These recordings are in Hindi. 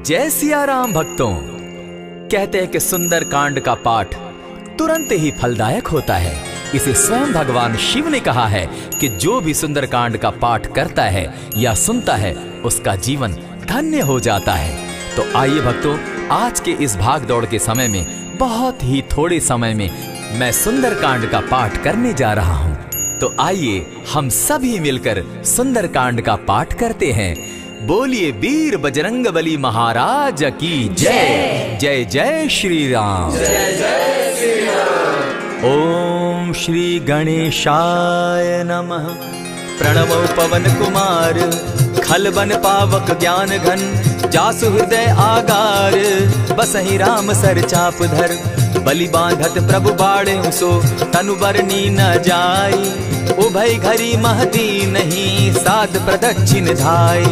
जय सिया राम भक्तों। कहते हैं कि सुंदर कांड का पाठ तुरंत ही फलदायक होता है। इसे स्वयं भगवान शिव ने कहा है कि जो भी सुंदर कांड का पाठ करता है या सुनता है उसका जीवन धन्य हो जाता है। तो आइए भक्तों, आज के इस भाग दौड़ के समय में बहुत ही थोड़े समय में मैं सुंदर कांड का पाठ करने जा रहा हूँ। तो आइए हम सभी मिलकर सुंदर कांड का पाठ करते हैं। बोलिए वीर बजरंगबली महाराज की जय। जय जय श्री राम। जय जय श्री राम। ओम श्री गणेशाय नमः। प्रणवो पवन कुमार खलबन पावक ज्ञान घन जासु हृदय आगार बसहि राम सर चाप धर बलि बांधत प्रभु बाड़े सो तनु बरनी न जाई उभय घरी महती नहीं साध प्रदक्षिण धाय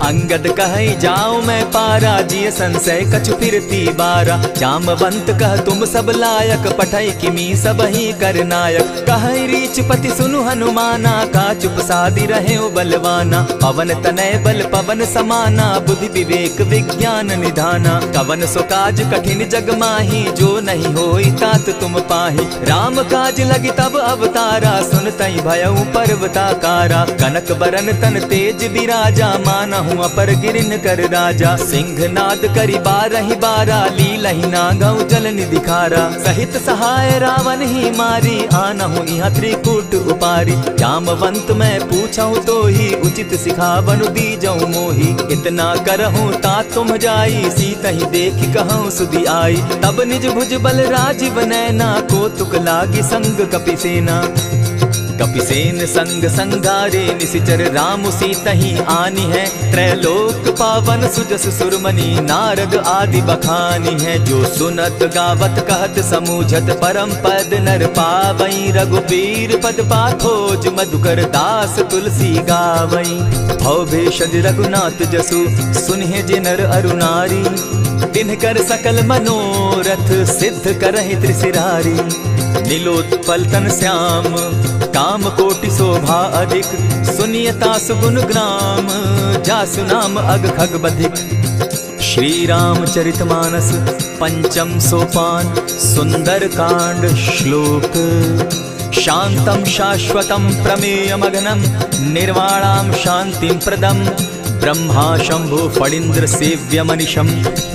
अंगद कहे जाऊं मैं पारा जिय संशय कछु फिरती बारा जामवंत कह तुम सब लायक पठै किमी सब ही कर नायक कहे रीच पति सुनु हनुमाना का चुप सादी रहे बलवाना पवन तनय बल पवन समाना बुद्धि विवेक विज्ञान निधाना कवन सो काज कठिन जग माही जो नहीं होई तात तुम पाही राम काज लगी तब अवतारा सुनतई भयउ पर्वताकारा कनक बरन तन तेज विराजा माना अपर गिरिन कर राजा सिंह नाद करी बारहि बारा लीलहि नागौ जल निधिखारा सहित सहाय रावण ही मारी आनहु इहाँ त्रिकूट उपारी जामवंत मैं पूछऊं तो ही उचित सिखावनु दीजऊं मोही इतना करहूं ता तुम जाई सीतहि देखि कहूं सुधि आई तब निज भुज बल राजीव नैना को तुक लागी संग कपिसेना कपिसेन संग संगारे निसिचर राम सीतहि आनी है त्रैलोक पावन सुजस सुरमणि नारद आदि बखानी है जो सुनत गावत कहत समूझत परम पद नर पावई रघुबीर पद पाथोज मधुकर दास तुलसी गावई भव भेषज रघुनाथ जसु सुनहि जे नर अरुनारी तिनकर सकल मनोरथ सिद्ध करहि त्रिशिरारी नीलोत्पल तन श्याम काम कोटि शोभा अधिक सुनियता सुगुण ग्राम जासु नाम अग खग बधिक। श्री रामचरितमानस पंचम सोपान सुंदर कांड श्लोक शांतम शाश्वतम प्रमेयमगनम निर्वाणाम शांतिम प्रदम ब्रह्मा शंभु फणीन्द्र सेव्य मनिशम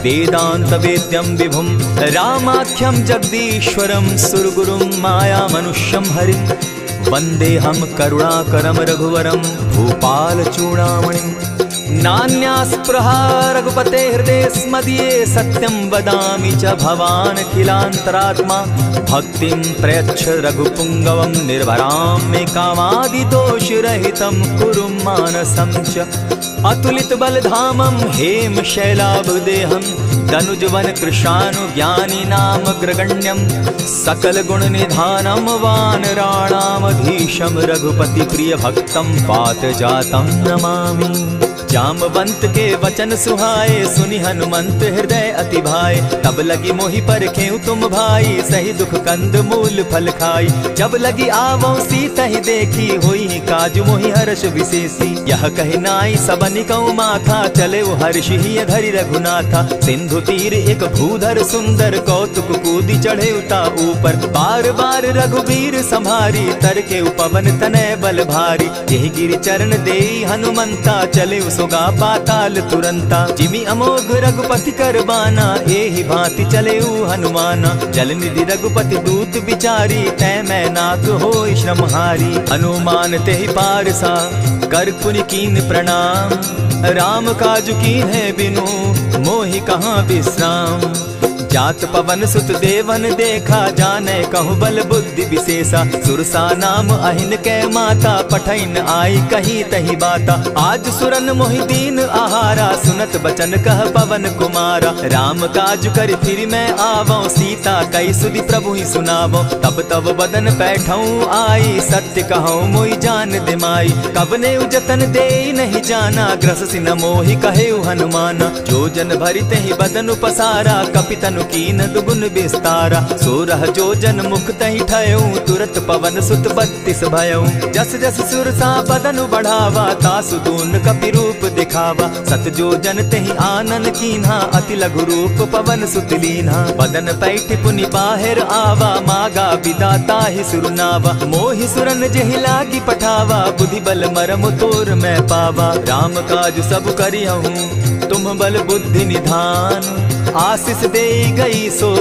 वेदांत वेद्यम विभुम रामाख्यम जगदीश्वरम सुरगुरुम माया मनुष्यम हरिम वंदे हम करुणाकरम रघुवरम भूपाल चूड़ामणिम नान्यास्पृहा रघुपते हृदय स्मदीये सत्यं वदामि च भवान् खिलान्तरात्मा भक्तिं प्रयच्छ रघुपुङ्गवं निर्भरां मे कामादिदोषरहितं कुरु मानसं च अतुलित बलधामं हेम शैलाभदेहं तनुजवन कृशानुज्ञानी नाम ग्रगण्यं सकल गुण निधानं वानराणामधीशं रघुपति प्रिय भक्तं पात जातं नमामि। जामवंत के वचन सुहाए सुनि हनुमंत हृदय अति भाए तब लगी मोहि परखेउ तुम भाई सही दुख कंद मूल फल खाई जब लगी आवो सीतहि देखी होई काजु मोहि हर्ष विशेषी यह कहि नाई सबनि कौ माथा चले हर्ष ही धरि रघुनाथा सिंधु तीर एक भूधर सुंदर कौतुक कूदी चढ़े उता ऊपर बार बार रघुबीर संभारी तर के पवन तनय बल भारी यही गिरि चरण देई हनुमंता चले सोगा पाताल तुरंता जिमि अमोघ रघुपति कर बाना एहि भांति चले हनुमाना जल निधि रघुपति दूत बिचारी तै मैं नाथ होई श्रमहारी हनुमान तेहि पारसा कर पुनि कीन प्रणाम राम काजु कीन है बिनु मोहि कहाँ विश्राम जात पवन सुत देवन देखा जाने कहु बल बुद्धि विशेषा सुरसा नाम अहिन कै माता पठैन आई कही तही बाता आज सुरन मोहि दीन आहारा सुनत बचन कह पवन कुमारा राम काज कर फिर मैं आवो सीता कई सुधि प्रभु ही सुनावो तब तब बदन बैठऊं आई सत्य कहूँ मोहि जान दिमाई कबने जतन दे नहीं जाना ग्रस सिन मोहि कहे हनुमाना जो जन भरित ही बदन पसारा कपितनु कीन दुगुन विस्तारा। 16 जोजन मुख तहि ठयऊ, तुरत पवन सुत 32 भयऊ। जस जस सुर सा बदन बढ़ावा, तासु दून कपि रूप दिखावा। 7 जोजन तेहि आनन कीन्हा, अति लघु रूप पवन सुत लीन्हा। बदन पैठ पुनि बाहिर आवा, मागा विदा ताहि सुरनावा। मोहि सुरन जेहि लागी पठावा, बुद्धि बल मरम तोर मैं पावा। राम काज सब करिहूँ, तुम बल बुद्धि निधान। आशीष दे गई सो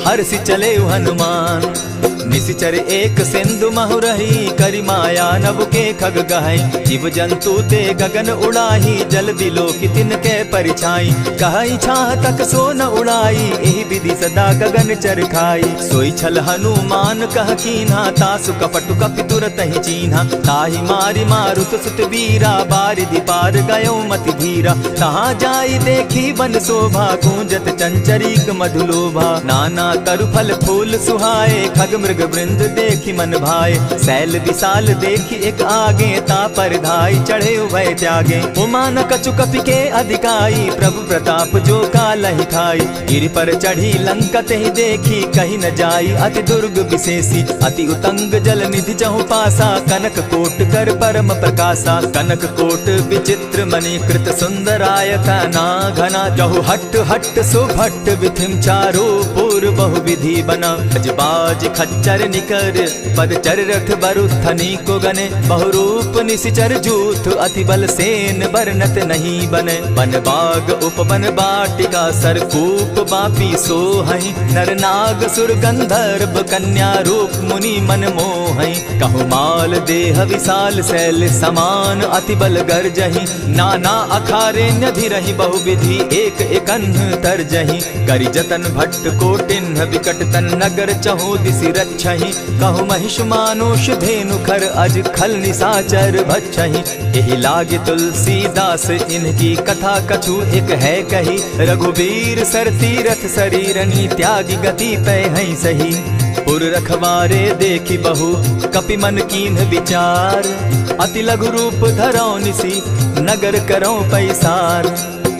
हर्षि चले हनुमान। निशिचर एक सिंधु महु रही, करि माया नभ के खग गहई। जीव जंतु ते गगन उड़ाही, जल दिलो कि तिनके परिछाई। कहई छाह तक सो न उड़ाई, एहि विधि सदा गगन चर खाई। सोई छल हनुमान कह कीन्हा, तासु कपटु कपि तुरत ही चीन्हा। ताहि मारि मारुत सुत वीरा, बारिधि पार गयो मति धीरा। तहाँ जाई देखी वन शोभा, गूंजत चंचरीक मधुलोभा। नाना तरु फल फूल सुहाए, खग मृग वृंद देखी मन भाए। सैल विशाल देखी एक आगे, ता पर धाई चढ़े भय त्यागे। उमान कछु कपि के अधिकाई, प्रभु प्रताप जो कालहि खाई। गिरि पर चढ़ी लंका तेहि देखी, कहीं न जाई अति दुर्ग विशेषी। अति उतंग जल निधि चहु पासा, कनक कोट कर परम प्रकाशा। कनक कोट विचित्र मणि कृत सुंदराय, ना घना जहु हट हट सुभट। विधिम चारो पूर्व बहु विधि बना। अजबाज खच्चर निकर, पदचर रथ बरुथनी को गने। बहुरूप निशिचर जूथ, अति बल सेन बरनत नहीं बने। बन बाग उपवन बाटिका, सरकूप बापी सोहई। नर नाग सुर गंधर्व, कन्या रूप मुनि मन मोहई। कहु माल देह विशाल, शैल समान अति बल गर्जही। नाना अखारे न्यधिरहि, बहुविधि एक एकन्ह तरजही। करि जतन भट्ट कोटिन्ह, विकट तन नगर चहु दिसि रक्षहि। कहु महिष मानुष धेनु खर, अज खल निशाचर भक्षहि। एहि लागे तुलसीदास, इनकी कथा कछु एक है कही। रघुबीर सर तीरथ शरीरनी, त्यागी गति पै हई सही। पुर रखवारे देखी बहु, कपि मन कीन्ह विचार। अति लघु रूप धरौ निसी, नगर करौ पैसार।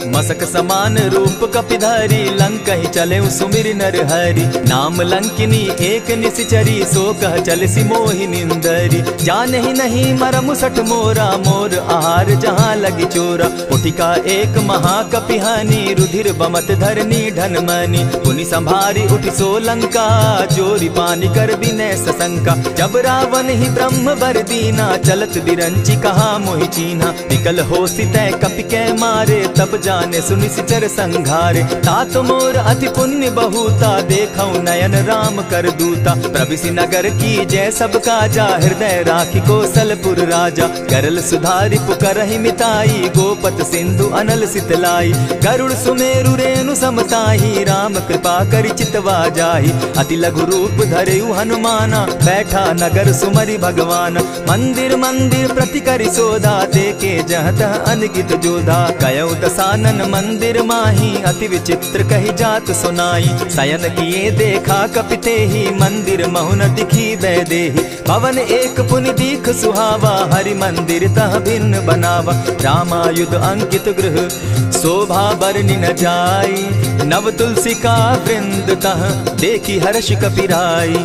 मसक समान रूप कपिधारी, लंक ही चले सुमिर नर हरि। नाम लंकिनी एक निशिचरी, सो कह चल सी मोहि निंदरी। जाने ही नहीं मरम सठ मोरा, मोर आहार जहाँ लगी चोरा। उठिका एक महाकपिहानी, रुधिर बमत धरनी ढन मनी। पुनि संभारी उठि सो लंका, जोरी पानी कर विनय सशंका। जब रावण ही ब्रह्म बर दीना, चलत बिरंची कहा मोहि चीन्हा। निकल हो सितै कपि के मारे, तब जाने सुनिशिचर संघारे। तात मोर अति पुण्य बहुता, देखौ नयन राम कर दूता। प्रविशि नगर की जय सब काजा, हृदय राखी कौशलपुर राजा। करल सुधारि पुकरहि मिताई, गोपत सिंधु अनल सितलाई। गरुड़ सुमेरु रेणु समताही, राम कृपा करि चितवा जाहि। अति लघु रूप धरेउ हनुमाना, बैठा नगर सुमरि भगवान। मंदिर मंदिर प्रति करि सोधा, देखे जहाँ तह अनगित जोधा। कयौ दसानन मंदिर माही, अति विचित्र कही जात सुनाई। शयन किए देखा कपिते ही, मंदिर महु न दिखी वैदेही। भवन एक पुनि दीख सुहावा, हरि मंदिर तह भिन्न बनावा। रामायुध अंकित गृह, शोभा बरनि न जाई। नव तुलसी का वृंद तह, देखी हर्ष कपिराई।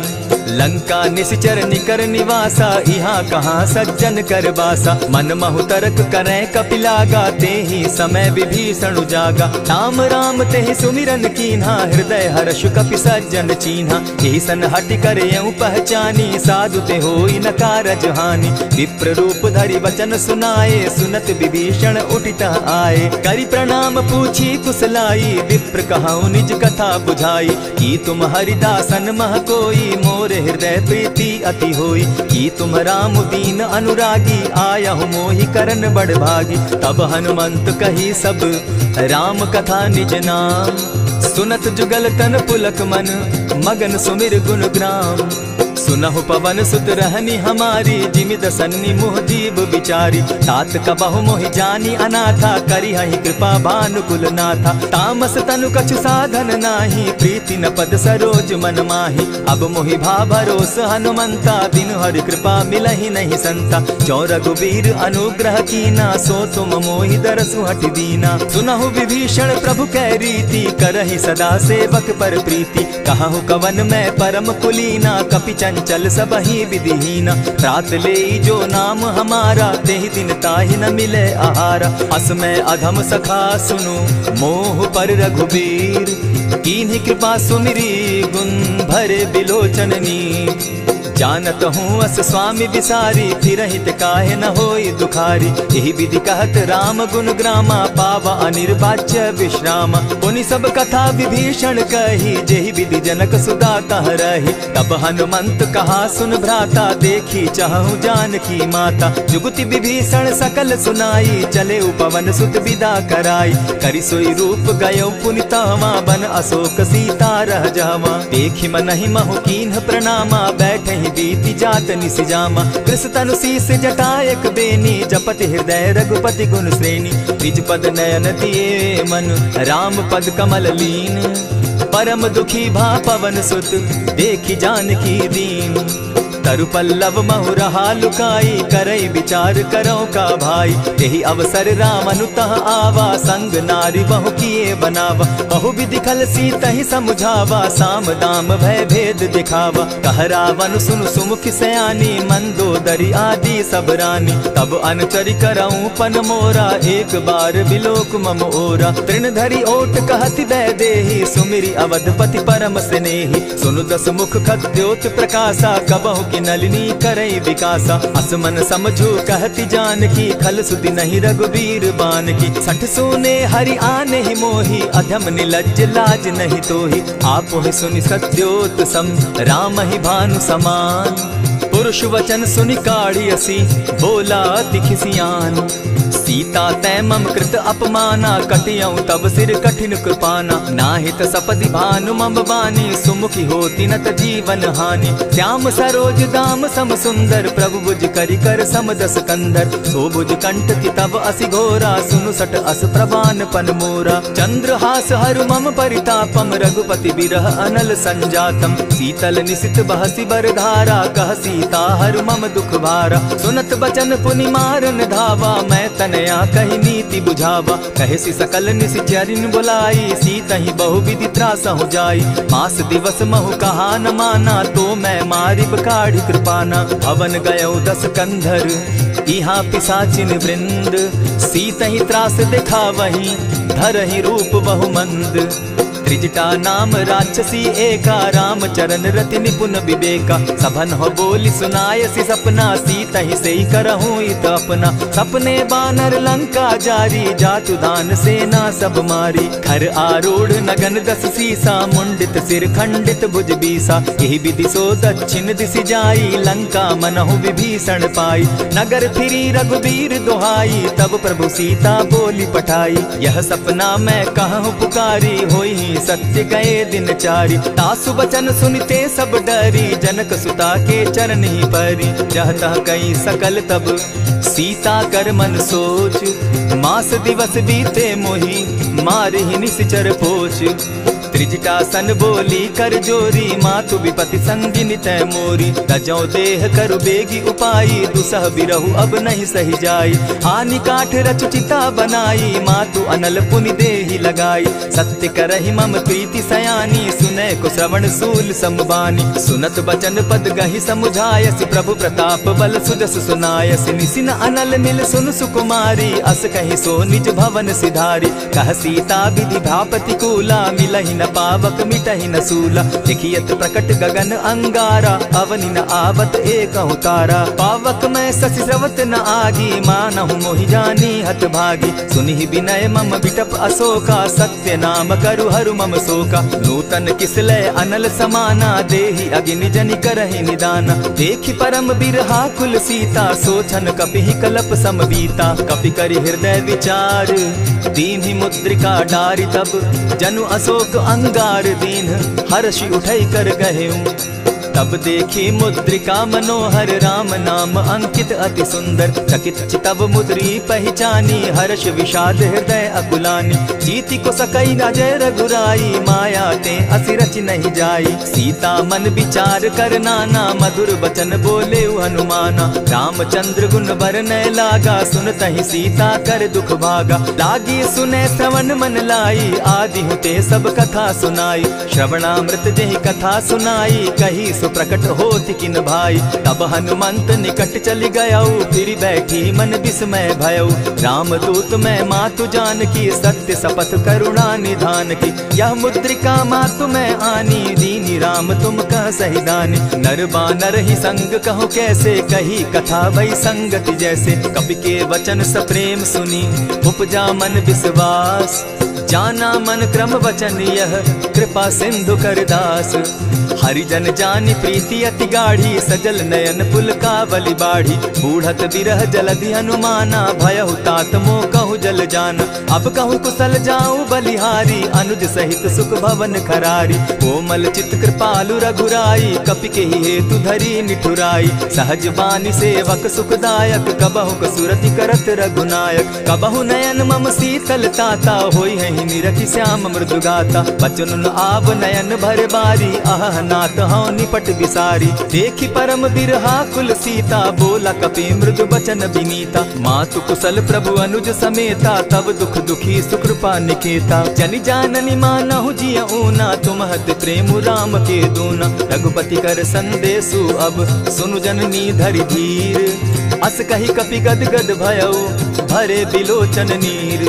लंका निशिचर निकर निवासा, यहाँ कहाँ सज्जन कर बासा। मन महु तरक करै कपिलागा, तेहि समय विभीषण जागा। राम राम तेहि सुमिरन कीन्हा, हृदय हर्ष कपि सज्जन चीन्हा। एहि सन हटि करयउ पहचानी, साधु ते होई न कारज हानि। विप्र रूप धरि वचन सुनाए, सुनत विभीषण उठित आए। करि प्रणाम पूछी कुशलाई, विप्र कहौ निज कथा बुझाई। की तुम हरिदासन मह कोई, मोर हृदय प्रीति अति होई। की तुम राम दीन अनुरागी, आयहु मोहि करन बड़ भागी। तब हनुमंत कही सब राम कथा निज नाम। सुनत जुगल तन पुलक मन, मगन सुमिर गुण ग्राम। सुनहु पवन सुत रहनी हमारी, जिमि दसन्नी मुह जीव विचारी। तात कबहु मोहि जानी अनाथा, करी हहि कृपा भानुकुल नाथा। तामस तनु कछु साधन नाही, प्रीति न पद सरोज मन माही। अब मोहि भा भरोस हनुमंता, बिनु हरि कृपा मिलहि नहीं संता। जो रघुबीर अनुग्रह कीना, सो तुम मोहि दरसु हठ दीना। सुनहु विभीषण प्रभु कै रीति, करहि सदा सेवक पर प्रीति। कहु कवन मैं परम कुलीना, कपि चंचल सबहि विधिहीना। रात ले जो नाम हमारा, तेहि दिन ताहि न मिले आहारा। अस मैं अधम सखा सुनु, मोह पर रघुबीर। कीन्ही कृपा सुमिरी, गुण भरे बिलोचन नीर। जानत हूँ अस स्वामी विसारी, फिर हित काहे न होई दुखारी। यही विधि कहत राम गुण ग्रामा, पावा अनिर्वाच्य विश्राम। पुनि सब कथा विभीषण कही, जेहि विधि जनक सुदा कह रही। तब हनुमंत कहा सुन भ्राता, देखी चाहूँ जानकी माता। जुगति विभीषण सकल सुनाई, चले पवन सुत विदा कराई। करि सोई रूप गयो पुनि तावा, बन अशोक सीता रह जावा। देखि मनहि महु कीन्ह प्रणामा, बैठे बीति जात निसिजामा। कृष तनु शीस जटायक बेनी, जपति हृदय रघुपति गुण श्रेणी। निज पद नयन दिए मन, राम पद कमल लीन। परम दुखी भा पवन सुत, देखी जानकी दीन। तरु पल्लव महु रहा लुकाई, करई विचार करो का भाई। यही अवसर राम अनुतः आवा, संग नारी बहु किए बनावा। बहु विधि खल सीतहि समुझावा, साम दाम भय भेद दिखावा। कह रावण सुन सुमुख सयानी, मंदोदरी आदि सब रानी। तब अनुचरि करऊं पन मोरा, एक बार बिलोक मम ओरा। तृण धरि ओट कहति दै देहि, सुमिरि अवधपति परम स्नेही। सुनु दस मुख खद्योत प्रकाशा, कबहु की नलिनी करई विकासा। असमन समझो कहती जानकी, खल सुधि नहीं रघुबीर बान की। सठ सोने हरि आने ही मोही, अधम निलज्ज लाज नहीं तोही। आप ही सुनि सत्योत सम, राम ही भानु समान। पुरुष वचन सुनि काढ़ियसी, बोला अति खिसियान। सीता तै मम कृत अपमाना, कटियऊं तब सिर कठिन कृपाना। नाहित सपदि भानु मम बानी, सुमुखी होती नत जीवन हानि। श्याम सरोज दाम सम सुंदर, प्रभु बुझ करि कर सम दस कंधर। सो बुझ कंठ की तब असि घोरा, सुनु सट अस प्रवान पन मोरा। चंद्रहास हरु मम परितापम, रघुपति बिरह अनल संजातम। शीतल निशित बहसी बर धारा, कह सीता हरु मम दुख भारा। सुनत बचन पुनि मारन धावा, मैं तनया कही नीति बुझावा। कहे सी सकल निश्चरिन बुलाई, सीतहि बहु विधि त्रास हो जाई। मास दिवस महु कहा न माना, तो मैं मारिब काढ़ी कृपाना। भवन गयो दस कंधर, इहाँ पिशाचिन वृंद। सीतहि त्रास दिखावहि, धरहि रूप बहु मंद। त्रिजटा नाम राक्षसी एका, राम चरण रति निपुण विवेका। सभन हो बोली सुनायसी सपना, सीतहि सेई करहूँ इत अपना। सपने बानर लंका जारी, जातु दान सेना सब मारी। खर आरूढ़ नगन दस सीसा, मुंडित सिर खंडित भुज बीसा। यही विधि सो दक्षिण दिशि जाई, लंका मनहु विभीषण पाई। नगर फिरी रघुबीर दुहाई, तब प्रभु सीता बोली पठाई। यह सपना मैं कहूँ पुकारी, होई सत्य गए दिन चारी। तासु बचन सुनते सब डरी, जनक सुता के चरण ही परी। जहता कई सकल तब सीता कर मन सोच, मास दिवस बीते मोही, मार ही निश्चर पोच। त्रिजटा सन बोली कर जोरी, मातु विपति संगिनी तै मोरी। तजौ देह करु बेगी उपाई, दुसह बिरहु अब नहीं सही जाई। हानि काठ रच चिता बनाई, मातु अनल पुनि देहि लगाई। सत्य करहि मम प्रीति सयानी, सुनै को श्रवण सूल समबानी। सुनत बचन पद गहि समुझायसि, प्रभु प्रताप बल सुजस सुनायसि। निसिन अनल नील सुन सुकुमारी, अस कहि सो निज भवन सिधारी। कह सीता विधि भा प्रतिकूला, मिलहि न पावक मिटहि न सूला। देखियत प्रकट गगन अंगारा, अवनि न आवत एकहु तारा। पावक मैं शशि स्रवत न आगी, मानहु मोहि जानी हत भागी। सुनिहि विनय मम बिटप अशोका, सत्य नाम करु हरु मम शोका। नूतन किसलय अनल समाना, देहि अगिनि जनि करहि निदाना। देखि परम बिरहा कुल सीता, सोचन कपिहि कलप समबीता। कपि करि हृदय विचार, दीन्हि मुद्रिका डारि। तब जनु अशोक अंगार दीन, हर्षि उठै कर गहेऊ। तब देखी मुद्रिका मनोहर राम नाम अंकित अति सुंदर। चकित चितव मुद्री पहचानी हर्ष विषाद हृदय अकुलानी। जीति को सकई अजय रघुराई माया ते असिरच नहीं जाई। सीता मन विचार कर नाना मधुर बचन बोले हनुमाना। रामचंद्र गुण बरनय लागा सुनतहि सीता कर दुख भागा। लागी सुने श्रवण मन लाई आदि हुते सब कथा सुनाई। श्रवणामृत जेहि कथा सुनाई कही सो प्रकट होति किन भाई। तब हनुमंत निकट चली गयऊ फिर बैठी मन विस्मय भयऊ। रामदूत मैं मातु जान की सत्य शपथ करुणा निधान की। यह मुद्रिका मातु मैं आनी दीनी राम तुम कह सही दानी। नर बानर ही संग कहो कैसे कही कथा भई संगति जैसे। कपि के वचन सप्रेम सुनी उपजा मन विश्वास। जाना मन क्रम वचन यह कृपा सिंधु कर दास। हरिजन जानी प्रीति अति गाढ़ी सजल नयन पुलकावली बाढ़ी। बूढ़त बिरह जलधि हनुमाना भयहु तात मोह कहु जल जाना। अब कहु कुशल जाऊं बलिहारी अनुज सहित सुख भवन खरारी। कोमल चित कृपालु रघुराई कपि के ही हेतु धरी निठुराई। सहज बानी सेवक सुखदायक कबहु कसुरति करत रघुनायक। कबहु नयन मम शीतल ताता होई है निरखि श्याम मृदु गाता। बचन आव नयन भर बारी आह नाथ हौ निपट बिसारी। देखी परम बिरहा कुल सीता बोला कपि मृदु बचन विनीता। मातु कुशल प्रभु अनुज समेता तब दुख दुखी सुकृपा निकेता। जनि जाननी मानहु जिय ऊना तुम हत प्रेम राम के दूना। रघुपति कर संदेशु अब सुनु जननी धरि धीर। अस कही कपि गद गद भयऊ भरे बिलोचन नीर।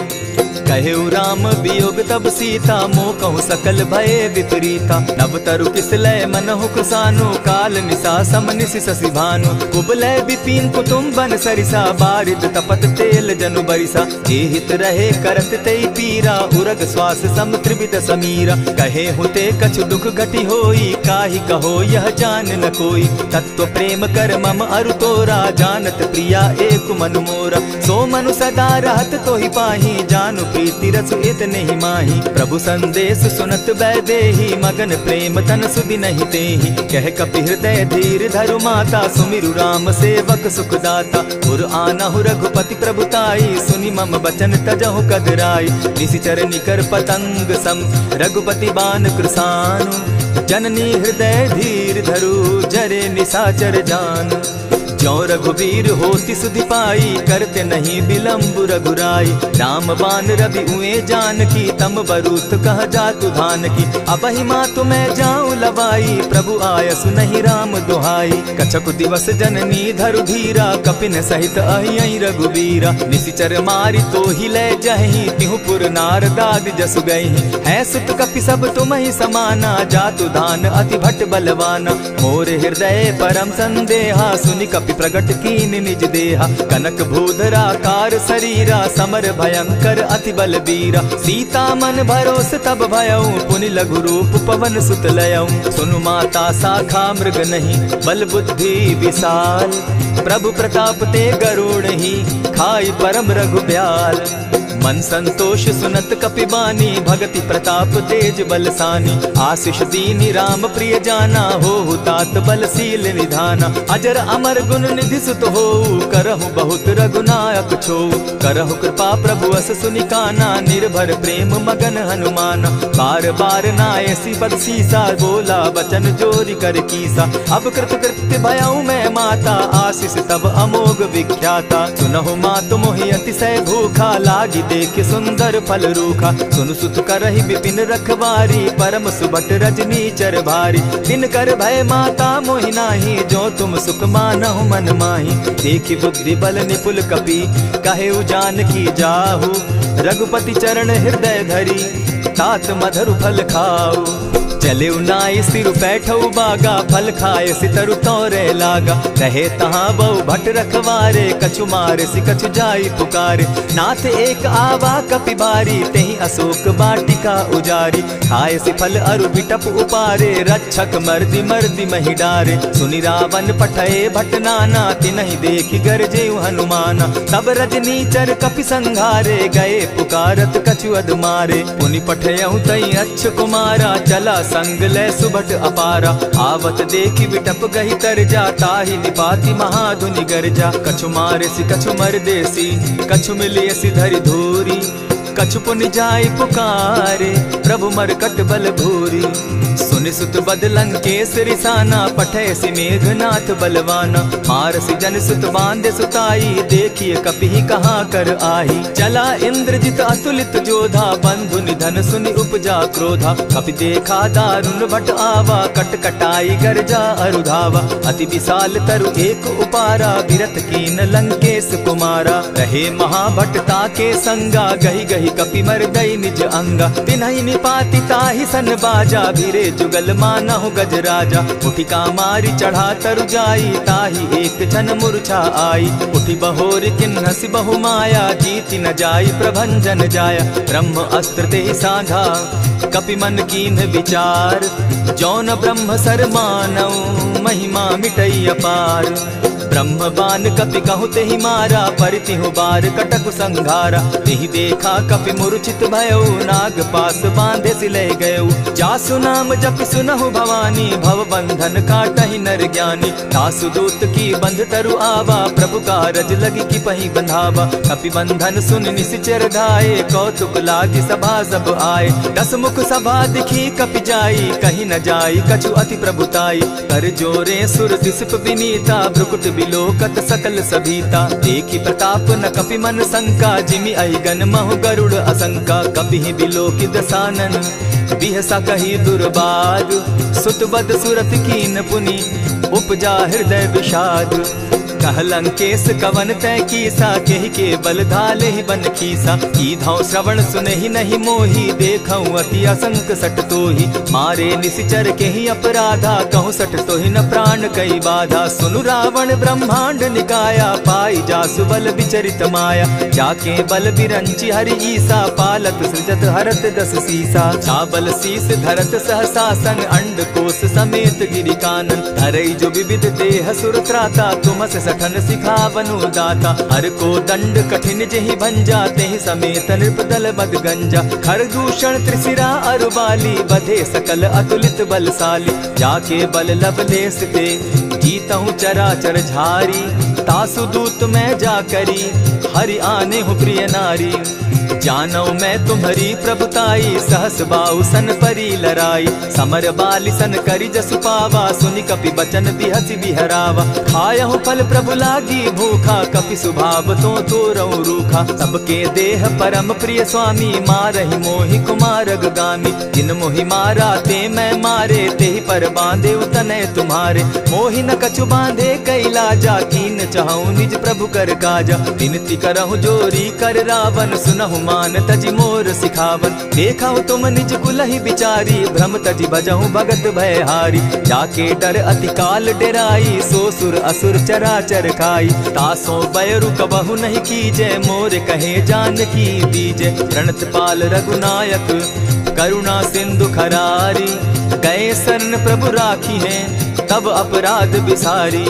कहेउ राम वियोग तब सीता मोह कहु सकल भये विपरीता। नव तरु किसलय मनहु कुसानु काल निशा समनिशि शशि भानु। कुबलय विपिन कुटुम्बन सरिसा बारिद तपत तेल जनु बरिसा। जे हित रहे करत तेई पीरा उरग श्वास सम त्रिविध समीरा। कहे हुते कछु दुख घटी होई काहि कहो यह जान न कोई। तत्व प्रेम कर मम अरु तोरा जानत प्रिया एक मनु मोरा। सो मनु सदा रहत तोहि पाही जानु प्रीति रसु इतने ही माही। प्रभु संदेश सुनत बैदेही मगन प्रेम तन सुधि नहीं तेहि। कह कपि हृदय धीर धरु माता सुमिरु राम सेवक सुखदाता। उर आनहु रघुपति प्रभुताई सुनि मम बचन तजहु कदराई। निशिचर निकर पतंग सम रघुपति बान कृसानु। जननी हृदय धीर धरु जरे निशाचर जान। ज्यों रघुवीर होति सुधि पाई करते नहीं विलम्ब रघुराई। राम बान रवि उए जानकी तम बरूथ कह जातु धान की। अबहि मातु मैं जाऊं लवाई प्रभु आयसु नहीं राम दुहाई। कछक दिवस जननी धरु धीरा कपिन सहित अहियहि रघुबीरा। निशिचर मारि तो ही लय जहि तिहु पुर नारदादि जसु गई। है सुत कपि सब तुम ही समाना जातु धान अति भट बलवाना। मोर हृदय परम संदेहा सुनि कपि प्रगट कीन निज देहा। कनक भूधराकार शरीरा समर भयंकर अति बलबीरा। सीता मन भरोस तब भयऊ पुनि लघु रूप पवन सुत लयऊ। सुनु माता शाखा मृग नहीं बल बुद्धि विशाल। प्रभु प्रताप ते गरुड़ ही खाई परम रघु ब्याल। मन संतोष सुनत कपि बानी भगति प्रताप तेज बलसानी। आशीष दीनी राम प्रिय जाना हो तात बलशील निधाना। अजर अमर गुण निधि सुत हो करहु बहुत रघुनायक छो। करहु कृपा प्रभु अस सुनि काना निर्भर प्रेम मगन हनुमाना। बार बार नायसी पद सीसा बोला बचन जोरी कर कीसा। अब कृत कृत्य भयऊ मैं माता आशीष तब अमोघ विख्याता। सुनहु मातु मोहि अतिशय भूखा लागी देख सुंदर फल रूखा। सुनु सुत करहि विपिन रखवारी परम सुबट रजनी चर भारी। दिन कर भय माता मोहि नाही जो तुम सुख मानहु मन माही। देखी बुद्धि बल निपुल कपि कहे जानकी जाहु। रघुपति चरण हृदय धरी तात मधुर फल खाऊ। चले नाई सिर बैठऊ बागा फल खाए सितरु तोरे लागा। रहे तहाँ बहु भट रखवारे कछु मारे सि कछु जाई पुकारे। नाथ एक आवा कपि बारी तेहि अशोक बाटिका उजारी। खाए सि फल अरु बिटप उपारे रक्षक मर्दि मर्दि महि डारे। सुनि रावण पठये भट नाना तिनहि देखि गरजे हनुमाना। तब रजनीचर कपि संघारे गए पुकारत कछु अध मारे। पुनि पठयहु तई अच्छ कुमारा चला संग ले सुभट अपारा, आवत देखी विटप गही तर जा, ताहि निपाति महाधुनि गर्जा। कछु मारे सी कछु मर देसी, कछु मिले सी धरि धूरी, कछु पुनि जाय पुकारे, प्रभु मरकट बल भूरी। सुनि सुत बद लंकेश रिसाना, पठे सि मेघनाथ बलवाना। मारसि जन सुत बांधे सुताई, देखिए कपि कहाँ कर आही। चला इंद्रजित अतुलित जोधा, बंधु निधन सुनि उपजा क्रोधा। कपि देखा दारुण भट आवा, कट कटाई गर्जा अरुधावा। अति विशाल तरु एक उपारा, विरत कीन लंकेश कुमारा। रहे महाभट ताके संगा, गही गही कपि मर्दई निज अंगा। तिन्हि निपाति ताहि सन बाजा, भीरे जुगल मानहु गजराजा। उठिका मारी चढ़ा तरु जाई, ताहि एक जन मूर्छा आई। उठि बहोर किन्हसि बहु माया, जीति न जाई प्रभंजन जाया। ब्रह्म अस्त्र तेहि साधा, कपि मन कीन्ह विचार। जौन ब्रह्म सर मानऊ, महिमा मिटई अपार। ब्रह्म बान कपि कहु तेहि मारा, परितिहु बार कटक संघारा। तेहि देखा कपि मूर्छित भयउ, नाग पास बांधे सिले गयउ। जासु नाम जपि सुनहु भवानी, भव बंधन काटहि नर ज्ञानी। तासु दूत की बंध तरु आवा, प्रभु कारज लगी की पही बंधावा। कपि बंधन सुन निसिचर धाये, कौतुक लागी सभा सब आए। दस मुख सभा दिखी कपि जाई, कहीं न जाई कछु अति प्रभुताई। कर जोरे सुर दिसप विनीता, भ्रुकुट बिलोकत सकल सभीता। देखी प्रताप न कपि मन शंका, जिमि अहिगन महु गरुड़ असंका। कपि बिलोकि दसानन, बिहसा कही दुर्बाद। सुत बद सुरत कीन पुनि, उपजा हृदय विषाद। कह लंकेश कवन तै कीसा, केहि के बल धाले ही बन खीसा। कीधौ श्रवण सुनहि नहीं मोही, देखऊं अति असंक सट तोही। मारे निसिचर केहि अपराधा, कहूँ सट तोहि न प्राण कई बाधा। सुनु रावण ब्रह्मांड निकाया, पाई जासु बल विचरित माया। जाके बल बिरंची हरि ईसा, पालत सृजत हरत दस सीसा। चाबल शीस धरत सहसासन, अंड कोश समेत गिरि कानन। धरई जो विविध देह सुर त्राता, तुमस सठन सिखावनु दाता। हर को दंड कठिन जेहि भंजा, तेहि समेत नृपदल बद गंजा। खर दूषण त्रिशिरा अरुबाली, बधे सकल अतुलित बलशाली। जाके बल लवलेस ते, जीतहु चराचर झारी। तासु दूत मैं जा करी, हरि आने हूँ प्रिय नारी। जानौ मैं तुम्हारी प्रभुताई, सहस बाहु सन परी लराई। समर बाली सन करी जसु पावा, सुनि कपि बचन बिहसि बिहरावा। खायहु फल प्रभु लागी भूखा, कपि सुभाव तो तोरऊ रूखा। सबके देह परम प्रिय स्वामी, मारहि मोहि कुमारग गामी। जिन मोहि मारा ते मैं मारे, तेहि पर बांधे उतने तुम्हारे। मोहि न कछु बांधे कैलाजा, कीन चाहूं निज प्रभु कर काजा। विनती करहु जोरी कर रावण, सुनहु मान तजि मोर सिखावन। देखा तुम निज कुलहि बिचारी, भ्रम तजि भजहु भगत भयहारी। जाके डर अति काल डेराई, सो सुर असुर चराचर खाई। तासो बैरु कबहु नहीं कीजे, मोर कहे जानकी दीजे। प्रणत पाल रघुनायक, करुणा सिंधु खरारी। गए शरण प्रभु राखी हैं, तब अपराध बिसारी।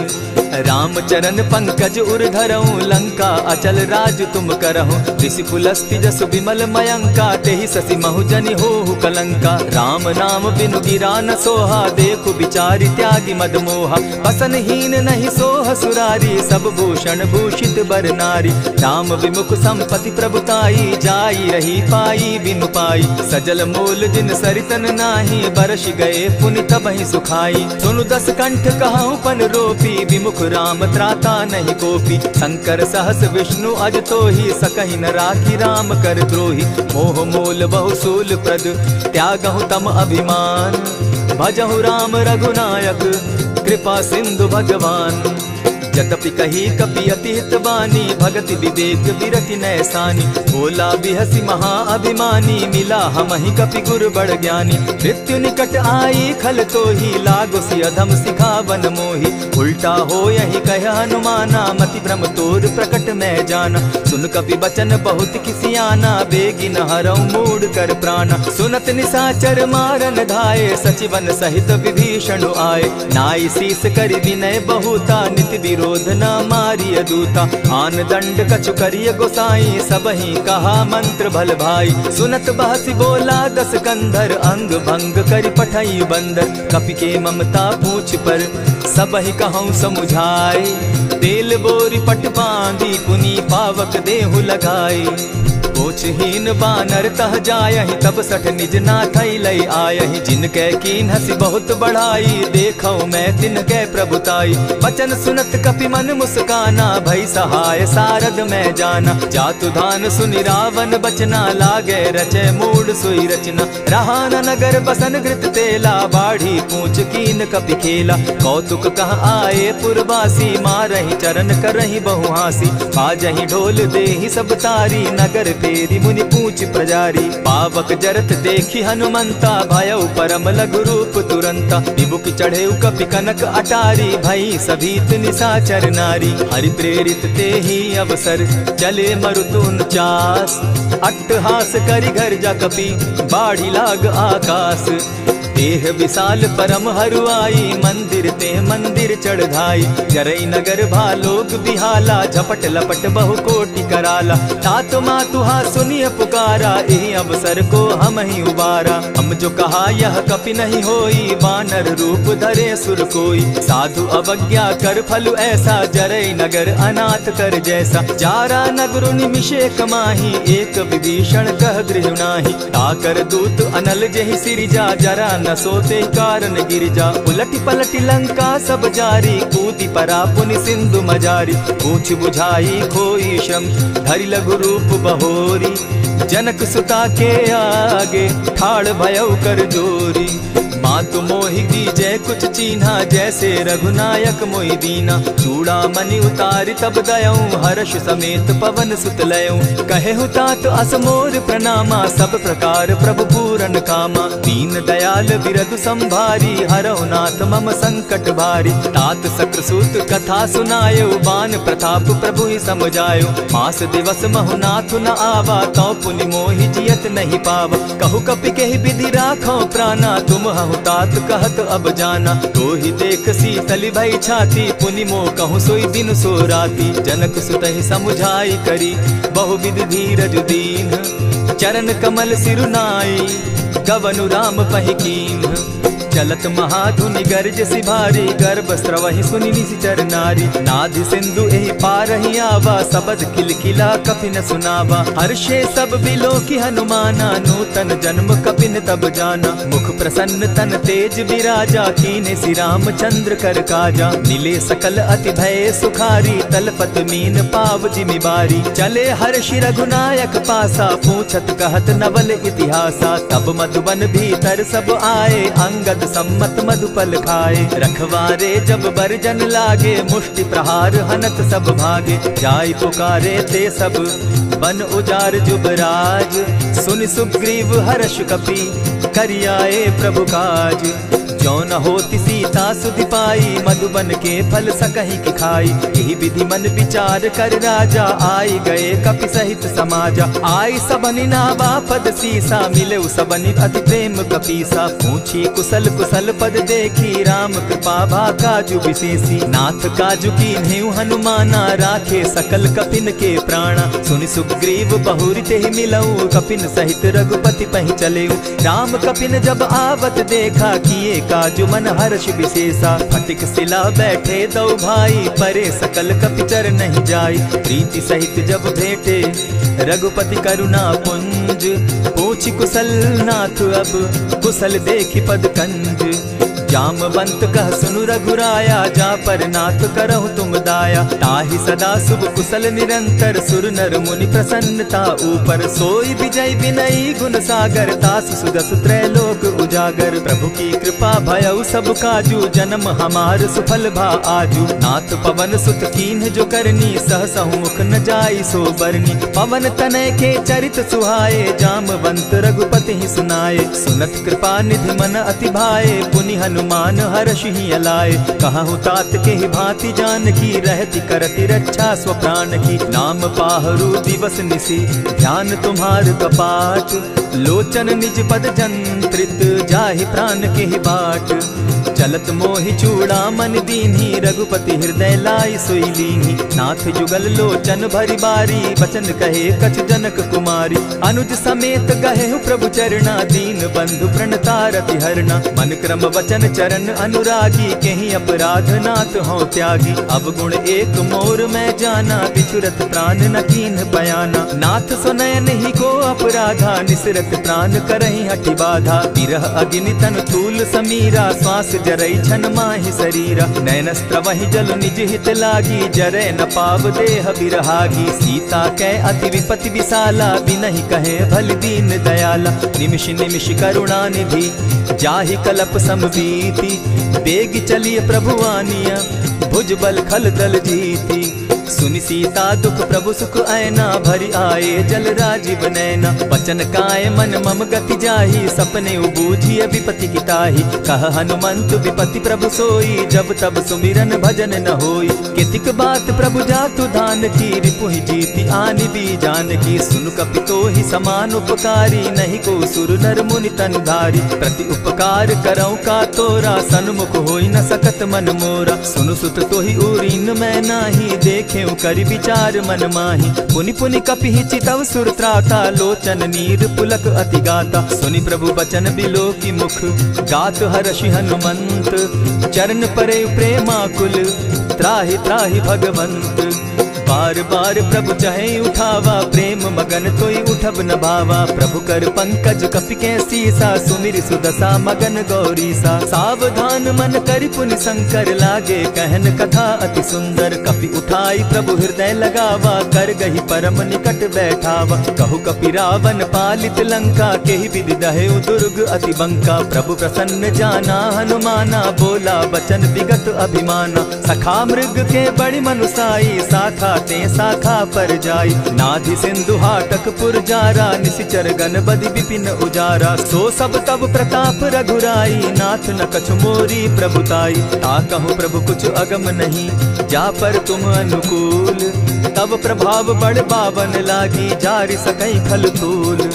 रामचरण पंकज उर धरऊं, लंका अचल राज तुम करहु। ऋषि पुलस्ति जसु विमल मयंका, तेहि ससि महु जनि होहु कलंका। राम नाम बिनु गिरा न सोहा, देखु बिचारी त्यागी मद मोहा। बसनहीन नहीं सोह सुरारी, सब भूषण भूषित बर नारी। राम विमुख संपति प्रभुताई, जाई रही पाई बिनु पाई। सजल मोल जिन सरितन नाही, बरस गए पुनि तबहि सुखाई। सुनु दस कंठ कहूँ पन रोपी, विमुख राम त्राता नहीं कोपी। शंकर सहस विष्णु अज तो ही, सकहि न राखी राम कर द्रोही। मोह मोल बहु सूल प्रद, त्यागहु तम अभिमान। भजहु राम रघुनायक, कृपा सिंधु भगवान। जतपि कही कपि अति हित बानी, भगति विवेक विरति नैसानी। बोला बिहसि महा अभिमानी, मिला हमहि कपि गुर बड़ ज्ञानी। मृत्यु निकट आई खल तो ही, लागो सि अधम सिखावन मोही। उल्टा हो यही कह हनुमाना, मति भ्रम तोर प्रकट मैं जाना। सुन कपि बचन बहुत किसियाना, बेगी न हरऊं मूढ़ कर प्राणा। सुनत निसाचर मारन धाये, सचिवन सहित विभीषण आए। नाई शीस करि विनय बहुता, नित क्रोध न मारिय दूता। आन दंड कछु करिय गोसाई, सबहि कहा मंत्र भल भाई। सुनत बहसी बोला दस कंधर, अंग भंग करि पठई बंदर। कपि के ममता पूछ पर, सबहि कहूँ समुझाए। तेल बोरी पट बांधी, पुनि पावक देहु लगाई। पोछहीन बानर तह जायहि, तब सठ निज नाथई लई आयहि। जिनके कीन हसी बहुत बढ़ाई, देखौ मैं तिनके प्रभुताई। बचन सुनत कपि मन मुस्काना, भई सहाय सारद में जाना। जातु धान सुनि रावण बचना, लागे रचे मूड सोई रचना। रहा न नगर बसन घृत तेला, बाढ़ी पूछ कीन कपि खेला। कौतुक कह आए पुरवासी, मारहि चरण करहि बहु हासी। बाजहि ढोल देहि सब तारी, नगर फेरी मुनि पूछ प्रजारी। पावक जरत देखी हनुमंता, भयउ परम लघु रूप तुरंता। विमुख चढ़े कपि कनक अटारी, भई सभीत निशाचर नारी। हरि प्रेरित ते ही अवसर, चले मरुतुन चास। अट्टहास करि घर जा कपि, बाढ़ी लाग आकाश। देह विशाल परम हरुआई, मंदिर ते मंदिर चढ़ाई। जरई नगर भालोग बिहाला, झपट लपट बहु कोटि कराला। तात मातुहा सुनिय पुकारा, एहि अवसर को हम ही उबारा। हम जो कहा यह कपि नहीं होई, वानर रूप धरे सुर कोई। साधु अवज्ञा कर फल ऐसा, जरई नगर अनाथ कर जैसा। जारा नगरु निमिषे कमाही, एक विभीषण कह गृह नाही। ताकर दूत अनल जेहि सिरिजा, जरा न सोते कारण गिरिजा। उलटी पलटी लंका सब जारी, कूदी परा पुनि सिंधु मजारी। पूछ बुझाई खोई श्रम, धरि लघु रूप बहोरी। जनक सुता के आगे, ठाड़ भयउ कर जोरी। मातु मोहि दीजै कुछ चीन्हा, जैसे रघुनायक मोहि दीना। चूड़ा मणि उतारि तब दयऊं, हर्ष समेत पवन सुत लयऊं। कहेहु तात असमोर प्रणामा, सब प्रकार प्रभु पूरन कामा। दीन दयाल बिरदु संभारी, हरहु नाथ मम संकट भारी। तात सक्रसूत कथा सुनायो, बान प्रताप प्रभु ही समझायो। मास दिवस महु नाथ न आवा, तौ पुनि मोहि जियत नहीं पावा। कहु कपि केहि विधि राखो प्राणा, तुम हहु तात कहत अब जाना। तो ही देख शीतल भई छाती, पुनि मोह कहूँ सोई दिन सो राती। जनक सुतहि समुझाई करी, बहु विधि धीरज दीन। चरण कमल सिरुनाई, गवनु राम पहि कीन्ह। चलत महाधुनि गर्ज सिभारी, गर्भ स्रवहि सुनि निशिचर नारी। नाधि सिंधु एहि पारहि आवा, सबद खिलखिला कपि न सुनावा। हर्षे सब बिलो की हनुमाना, नूतन जन्म कपि न तब जाना। मुख प्रसन्न तन तेज विराजा, कीने श्री रामचंद्र कर काजा। मिले सकल अति भय सुखारी, तलपत मीन पाव जिमि बारी। चले हर्षि रघुनायक पासा, पूछत कहत नवल इतिहासा। तब मधुबन भीतर सब आए, अंगद सम्मत मधुपल खाए। रखवारे जब बरजन लागे, मुष्टि प्रहार हनत सब भागे। जाय पुकारे ते सब, बन उजार जुबराज। सुनि सुग्रीव हर्ष कपि, करियाए प्रभु काज। जो न होती सीता सुधि पाई, मधुबन के फल सकहि की खाई। यही विधि मन विचार कर राजा, आई गए कपि सहित समाजा। आई सबनि नावा पद सीसा, मिले सबनि अति प्रेम कपीसा। पूछी कुशल कुशल पद देखी, राम कृपा भा काजु विशेषी। नाथ काजु कीन्हेउ हनुमाना, राखे सकल कपिन के प्राणा। सुनि सुग्रीव बहुरि तेहि मिलऊ, कपिन सहित रघुपति पहि चलेऊ। राम कपिन जब आवत देखा, किए काजु मन हर्ष विशेषा। फटिक सिला बैठे दो भाई, परे सकल कपिचर नहीं जाई। प्रीति सहित जब भेटे, रघुपति करुणा पुंज। पूछि कुशल नाथ अब, कुशल देखि पद कंज। जामवंत कह सुनु रघुराया, जा पर नाथ करहु तुम दाया। ताहि सदा शुभ कुशल निरंतर, सुर नर मुनि प्रसन्नता ऊपर। सोई विजय विनयी गुण सागर, तास सुदस त्रैलोक उजागर। प्रभु की कृपा भयउ सब काजू, जन्म हमार सुफल भा आजू। नाथ पवन सुत कीन्ह जो करनी, सहसहु मुख न जाई सो बरनी। पवन तनय के चरित सुहाए, जामवंत रघुपति ही सुनाए। सुनत कृपा निधि मन अति भाए, पुनि हनुमान हर्ष ही अलाए। कहूँ तात के ही भांति जान की, रहती करती रक्षा स्वप्राण की। नाम पाहरु दिवस निसी, ध्यान तुम्हार कपाट। लोचन निज पद जंत्रित जाहि प्राण के ही बाट। चलत मोहि चूड़ामन दीन्ही रघुपति हृदय लाई सोई लीन्ही। नाथ जुगल लोचन भरी बारी बचन कहे कछ जनक कुमारी। अनुज समेत गहे प्रभु चरणा दीन बंधु प्रणतारति हरना। मन क्रम वचन चरण अनुरागी कहीं अपराध नाथ हो त्यागी। अब गुण एक मोर मैं जाना बिछुरत प्राण न कीन बयाना। नाथ सुनयन ही को अपराधा निसरत प्राण करहि हठि बाधा। विरह अग्नि तन तूल समीरा श्वास जरई छन माहि शरीरा। नैनस्त्र वही जल निज हित लागी जरै न पाव देह बिरहागी। सीता कै अति विपति विशाला बिनहि कहे भल दीन दयाला। निमिष निमिष करुणा निधि जाहि कलप समबीति। बेग चलिए प्रभु आनिया भुजबल खल दल जीती। सुनि सीता दुख प्रभु सुख ऐना भरि आए जल राजीव नैना। बचन काय मन मम गति जाहि सपने बूझिय विपति किताहि। कह हनुमंत विपति प्रभु सोई जब तब सुमिरन भजन न होई। कितिक बात प्रभु जातु धान की रिपुहि जीति आनि भी जान की। सुन कपितो ही समान उपकारी नहीं को सुर नर मुनि तन धारी। प्रति उपकार करौ का तोरा सन्मुख होई न सकत मन मोरा। सुनु सुत तोहि उरीन मैं नाही देखे करि विचार मन माही। पुनि पुनि कपिहि चितव सुर त्राता लोचन नीर पुलक अति गाता। सुनि प्रभु बचन बिलो की मुख गात हर्षि हनुमंत। चरण परे प्रेमाकुल त्राहि त्राहि भगवंत। बार बार प्रभु चहे उठावा प्रेम मगन तोई उठब न भावा। प्रभु कर पंकज कपि के सीसा सुमिर सुदशा मगन गौरीसा। सावधान मन करि पुनि शंकर लागे कहन कथा अति सुंदर। कपि उठाई प्रभु हृदय लगावा कर गही परम निकट बैठावा। कहु कपि रावण पालित लंका केहि विधि दहेउ दुर्ग अति बंका। प्रभु प्रसन्न जाना हनुमाना बोला बचन विगत अभिमाना। सखा मृग के बड़ी मनुसाई साखा ते शाखा पर जाई। नाधि सिंधु हाटक पुर जारा निशिचर गण बदि विपिन उजारा। सो सब तब प्रताप रघुराई नाथ न कछु मोरी प्रभुताई। ता कहूँ प्रभु कुछ अगम नहीं जा पर तुम अनुकूल। तब प्रभाव बड़ पावन लागी जारि सकई खल तूल।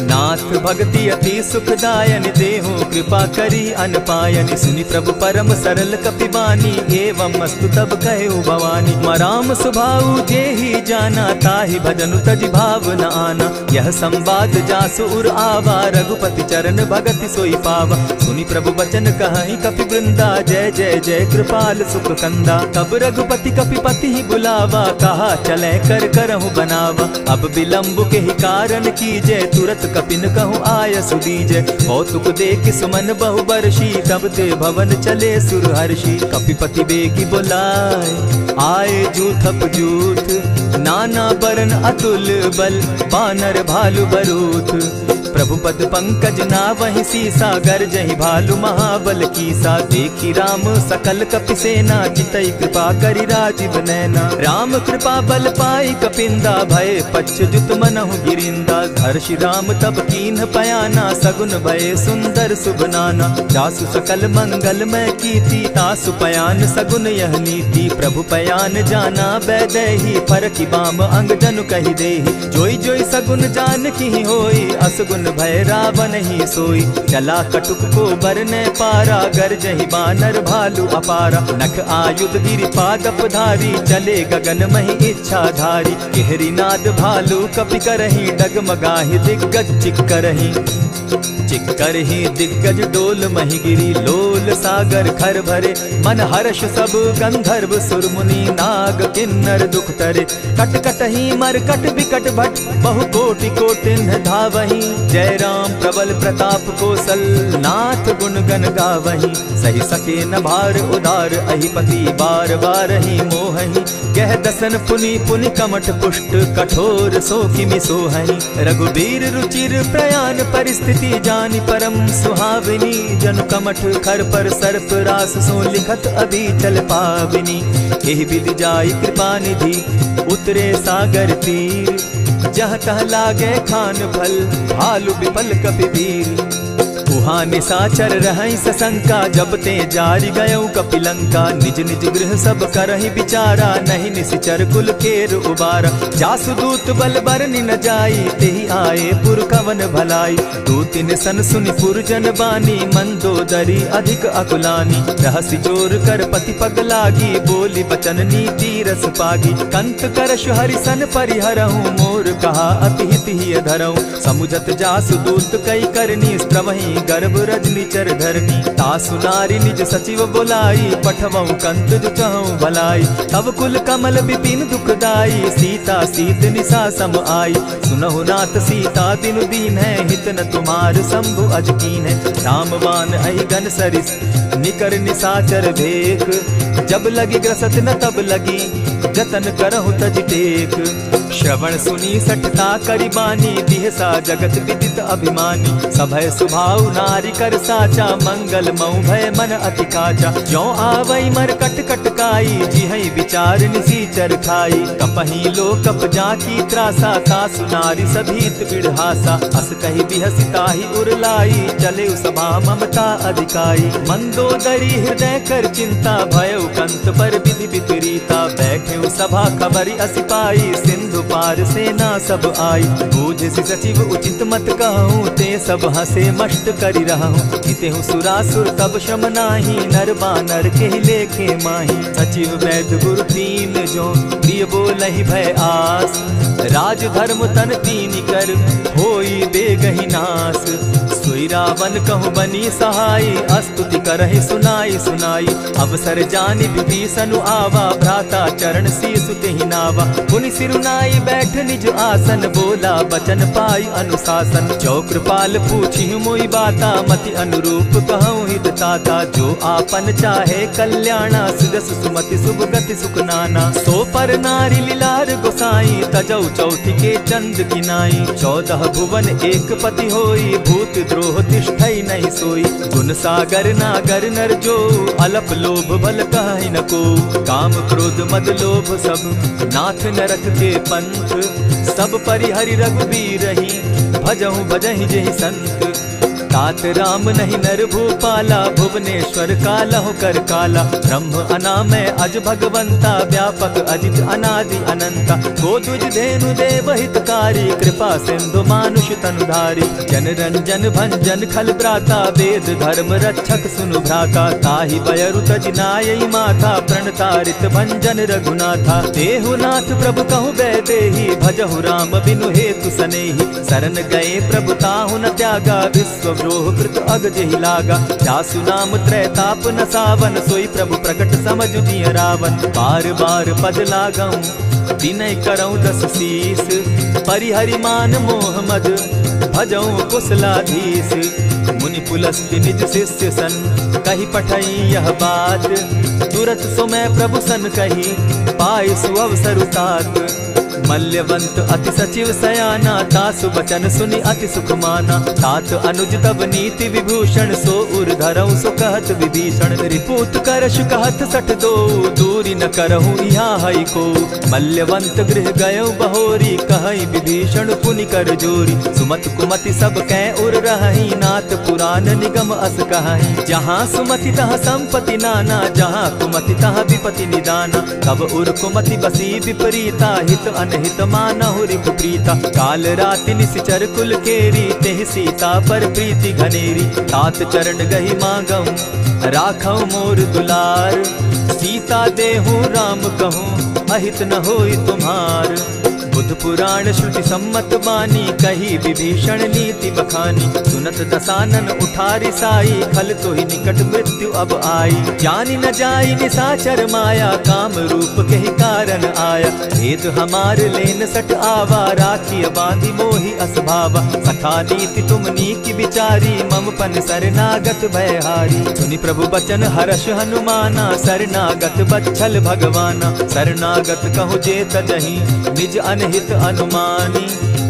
नाथ भक्ति अति सुखदायन देहु कृपा करी अनपायनि। सुनि प्रभु परम सरल कपिबानी एवं मस्तु तब कहु भवानी। मराम सुभाऊ जेहि जाना ताहि भजनु तजि भाव न आना। यह संवाद जासु उर आवा रघुपति चरण भगति सोई पावा। सुनि प्रभु बचन कहि कपि वृंदा जय जय जय कृपाल सुख कंदा। तब रघुपति कपिपति ही बुलावा कहा चले कर करहु बनावा। अब विलंब के ही कारण कीजय तुरत कपिन कहूँ आय सुदीजय। कौतुक देख सुमन बहु बरसी तब ते भवन चले सुर हर्षि। कपिपति बेगी बुलाए आए जूथप जूथ। नाना बरन अतुल बल बानर भालु बरूथ। प्रभु पद पंकज ना वही सीसा गरजहि भालु महाबल कीसा। देखी राम सकल कपि सेना चितई कृपा करि राजीव नैना। राम कृपा बल पाई कपिंदा भय पच्युत मनहु गिरिंदा। हर्षि राम तब कीन्ह पयाना सगुन भय सुंदर शुभ नाना। जासु सकल मंगल मैं कीर्ति तासु पयान सगुन यह नीति। प्रभु पयान जाना बैदेही फरकी बाम अंग जनु कहि देहि। जोई जोई सगुन जान की होई असगुन भय रावण ही सोई। चला कटुक को बरने पारा गरजहि बानर भालु अपारा। नख आयुध गिरि पादप धारी चले गगन महि इच्छा धारी। केहरी नाद भालु कपि करहि डगमगाहि दिग्गज चिक्करहि। चिक्करहि दिग्गज डोल महि गिरी लोल सागर खर भरे। मन हर्ष सब गंधर्व सुर मुनि नाग किन्नर दुख तरे। कट कटहि मरकट विकट भट बहु कोटि कोटिन्ह धावहि। जय राम प्रबल प्रताप कौशल नाथ गुण गण गावहि। सही सके न भार उदार अहिपति बार बार ही मोहहि। कह दसन पुनि पुनि कमठ पुष्ट कठोर सो किमि सोहहि। रघुबीर रुचिर प्रयाण परिस्थिति जानि परम सुहाविनी। जनु कमठ खर पर सर्प रास सो लिखत अभी चल पाविनी। एहि विधि जाई कृपा निधि उतरे सागर तीर। जहाँ तह लागे खान फल भालु विफल कपि वीर। उहाँ निशाचर रहई सशंका, जब ते जारी गयऊ कपिलंका। निज निज गृह सब करहि विचारा, नहीं निशिचर कुल केर उबारा। जासु दूत बल बरनि न जाई, तेहि आए पुर कवन भलाई। दू तिन सन सुनि पुरजन बानी, मंदोदरी अधिक अकुलानी। रहसि जोर कर पति पग लागी, बोली बचन नीति रस पागी। कंत करश हरिसन परिहरहूँ, मोर कहा अति हित ही धरऊँ। समुझत जासु दूत कई करनी, स्त्रवहीं गर्भ रजनी चर धरनी। तासु नारी निज सचिव बोलाई, पठवऊँ कंत जो चहऊँ भलाई। तब कुल कमल विपिन दुखदाई, सीता सीत निशा सम आई। सुनहु नाथ सीता बिनु दीन है, हित न तुम्हार शंभु अज कीन है। रामबान अहिगन सरिस निकर निशाचर भेक, जब लगी ग्रसत न तब लगी, जतन करहु तज टेक। श्रवण सुनी सठता करिबानी, बिहसा जगत विदित अभिमानी। सभय सुभाव नारी कर साचा, मंगल मऊ भय मन अति काचा। ज्यों आवई मर कट कट काई, जिहई विचार निसीचर खाई। कपही लो कप जाकी त्रासा, तासु नारी सभीत बिढ़हासा। अस कही बिहसिता ही उरलाई, चले सभा ममता अधिकाई। मंदोदरी हृदय कर चिंता, भयउ कंत पर विधि विपरीता। बैठे सभा खबरी असी पाई, सिंधु पार सेना सब आई। बूझि सचिव उचित मत कहूँ, ते सब हंसे मस्त करि रहूँ। जितेहु सुरासुर तब शम नाही, नर बानर के लेखे माही। सचिव वैद्य गुरु तीन जो, प्रिय बोलहि भय आस। राज धर्म तन तीन कर, होई बेगहि नास। सोई रावण कहु बनी सहाय, स्तुति करहि सुनाई सुनाई। अवसर जानि विभीषण आवा, भ्राता चरण शीसु तेहि नावा। पुनि सिरुनाई बैठ निज आसन, बोला बचन पाई अनुशासन। जो कृपाल पूछि मोई बाता, मति अनुरूप कहूँ हित ताता। जो आपन चाहे कल्याणा, सुजस सुमति शुभ गति सुख नाना। सो पर नारी लीलार गोसाई, तजौ चौथि के चंद किनाई। 14 भुवन एक पति होई, भूत द्रोह तिष्ठई नहीं सोई। गुण सागर नागर नर जो, अलप लोभ बल कहि न को। काम क्रोध मद लोभ सब, नाथ नरक के पंथ। सब परिहरि रघुबीरहि, भजहु भजहि जेहि संत। तात राम नहीं नर भूपाला, भुवनेश्वर कालहु कर काला। ब्रह्म अनामय अज भगवंता, व्यापक अजित अनादि अनंता। गोदुज धेनु देव हितकारी, कृपा सिंधु मानुष तनुधारी। जन रंजन भंजन खल भ्राता, वेद धर्म रक्षक सुनु भ्राता। ताहि बयरु तज नायई माथा, प्रणतारित भंजन रघुनाथा। देहुनाथ प्रभु कहु बैदेहि, भजहु राम बिनु हेतु सनेहि। शरण गए प्रभु ताहु न त्यागा, विश्व द्रोह कृत अग जेहि लागा। जासु नाम त्रैताप न सावन, सोई प्रभु प्रकट समझ जिय रावण। बार बार पद लागऊं, विनय करऊं 10 शीस। परिहरि मान मोह मद, भजऊं कुशलाधीश। मुनि पुलस्त्य निज शिष्य सन, कही पठई यह बात। तुरत सो मैं प्रभु सन कही, पाई सुअवसर तात। मल्यवंत अति सचिव सयाना, तासु बचन सुनि अति सुख माना। तात अनुज तब नीति विभूषण, सो उर धरऊं सो कहत विभीषण। रिपुत करश कहत सठ दो, दूरी न करहूँ यहाँ हई को। मल्यवंत गृह गयऊ बहोरी, कहई विभीषण पुनि कर जोरी। सुमत कुमति सब कै उर रहई, नाथ पुराण निगम अस कहई। जहाँ सुमति तहाँ संपत्ति नाना, जहाँ कुमति तहाँ विपति निदाना। तब उर कुमति बसी विपरीता, हित अनहित मानहु रिपु प्रीता। काल राति निशिचर कुल केरी, तेहि सीता पर प्रीति घनेरी। तात चरण गहि मांगऊं, राखऊं मोर दुलार। सीता देहूं राम कहूं, अहित न होई तुम्हार। बुध पुराण श्रुति सम्मत बानी, कही विभीषण नीति बखानी। सुनत दसानन उठारी साई, खल तो ही निकट मृत्यु अब आई। जानी न जाई निशाचर माया, काम रूप के ही कारण आया। भेद हमार लेन सट आवा, राखिय बांधी मोहि असभावा। सखा नीति तुम नीकी विचारी, मम पन शरणागत भयहारी। सुनि प्रभु बचन हर्ष हनुमाना, शरणागत बच्छल भगवाना। शरणागत कहु जे तजहि, निज अनहित अनुमानी।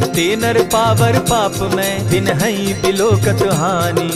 ते नर पावर पाप में, बिनहि बिलोकत हानि।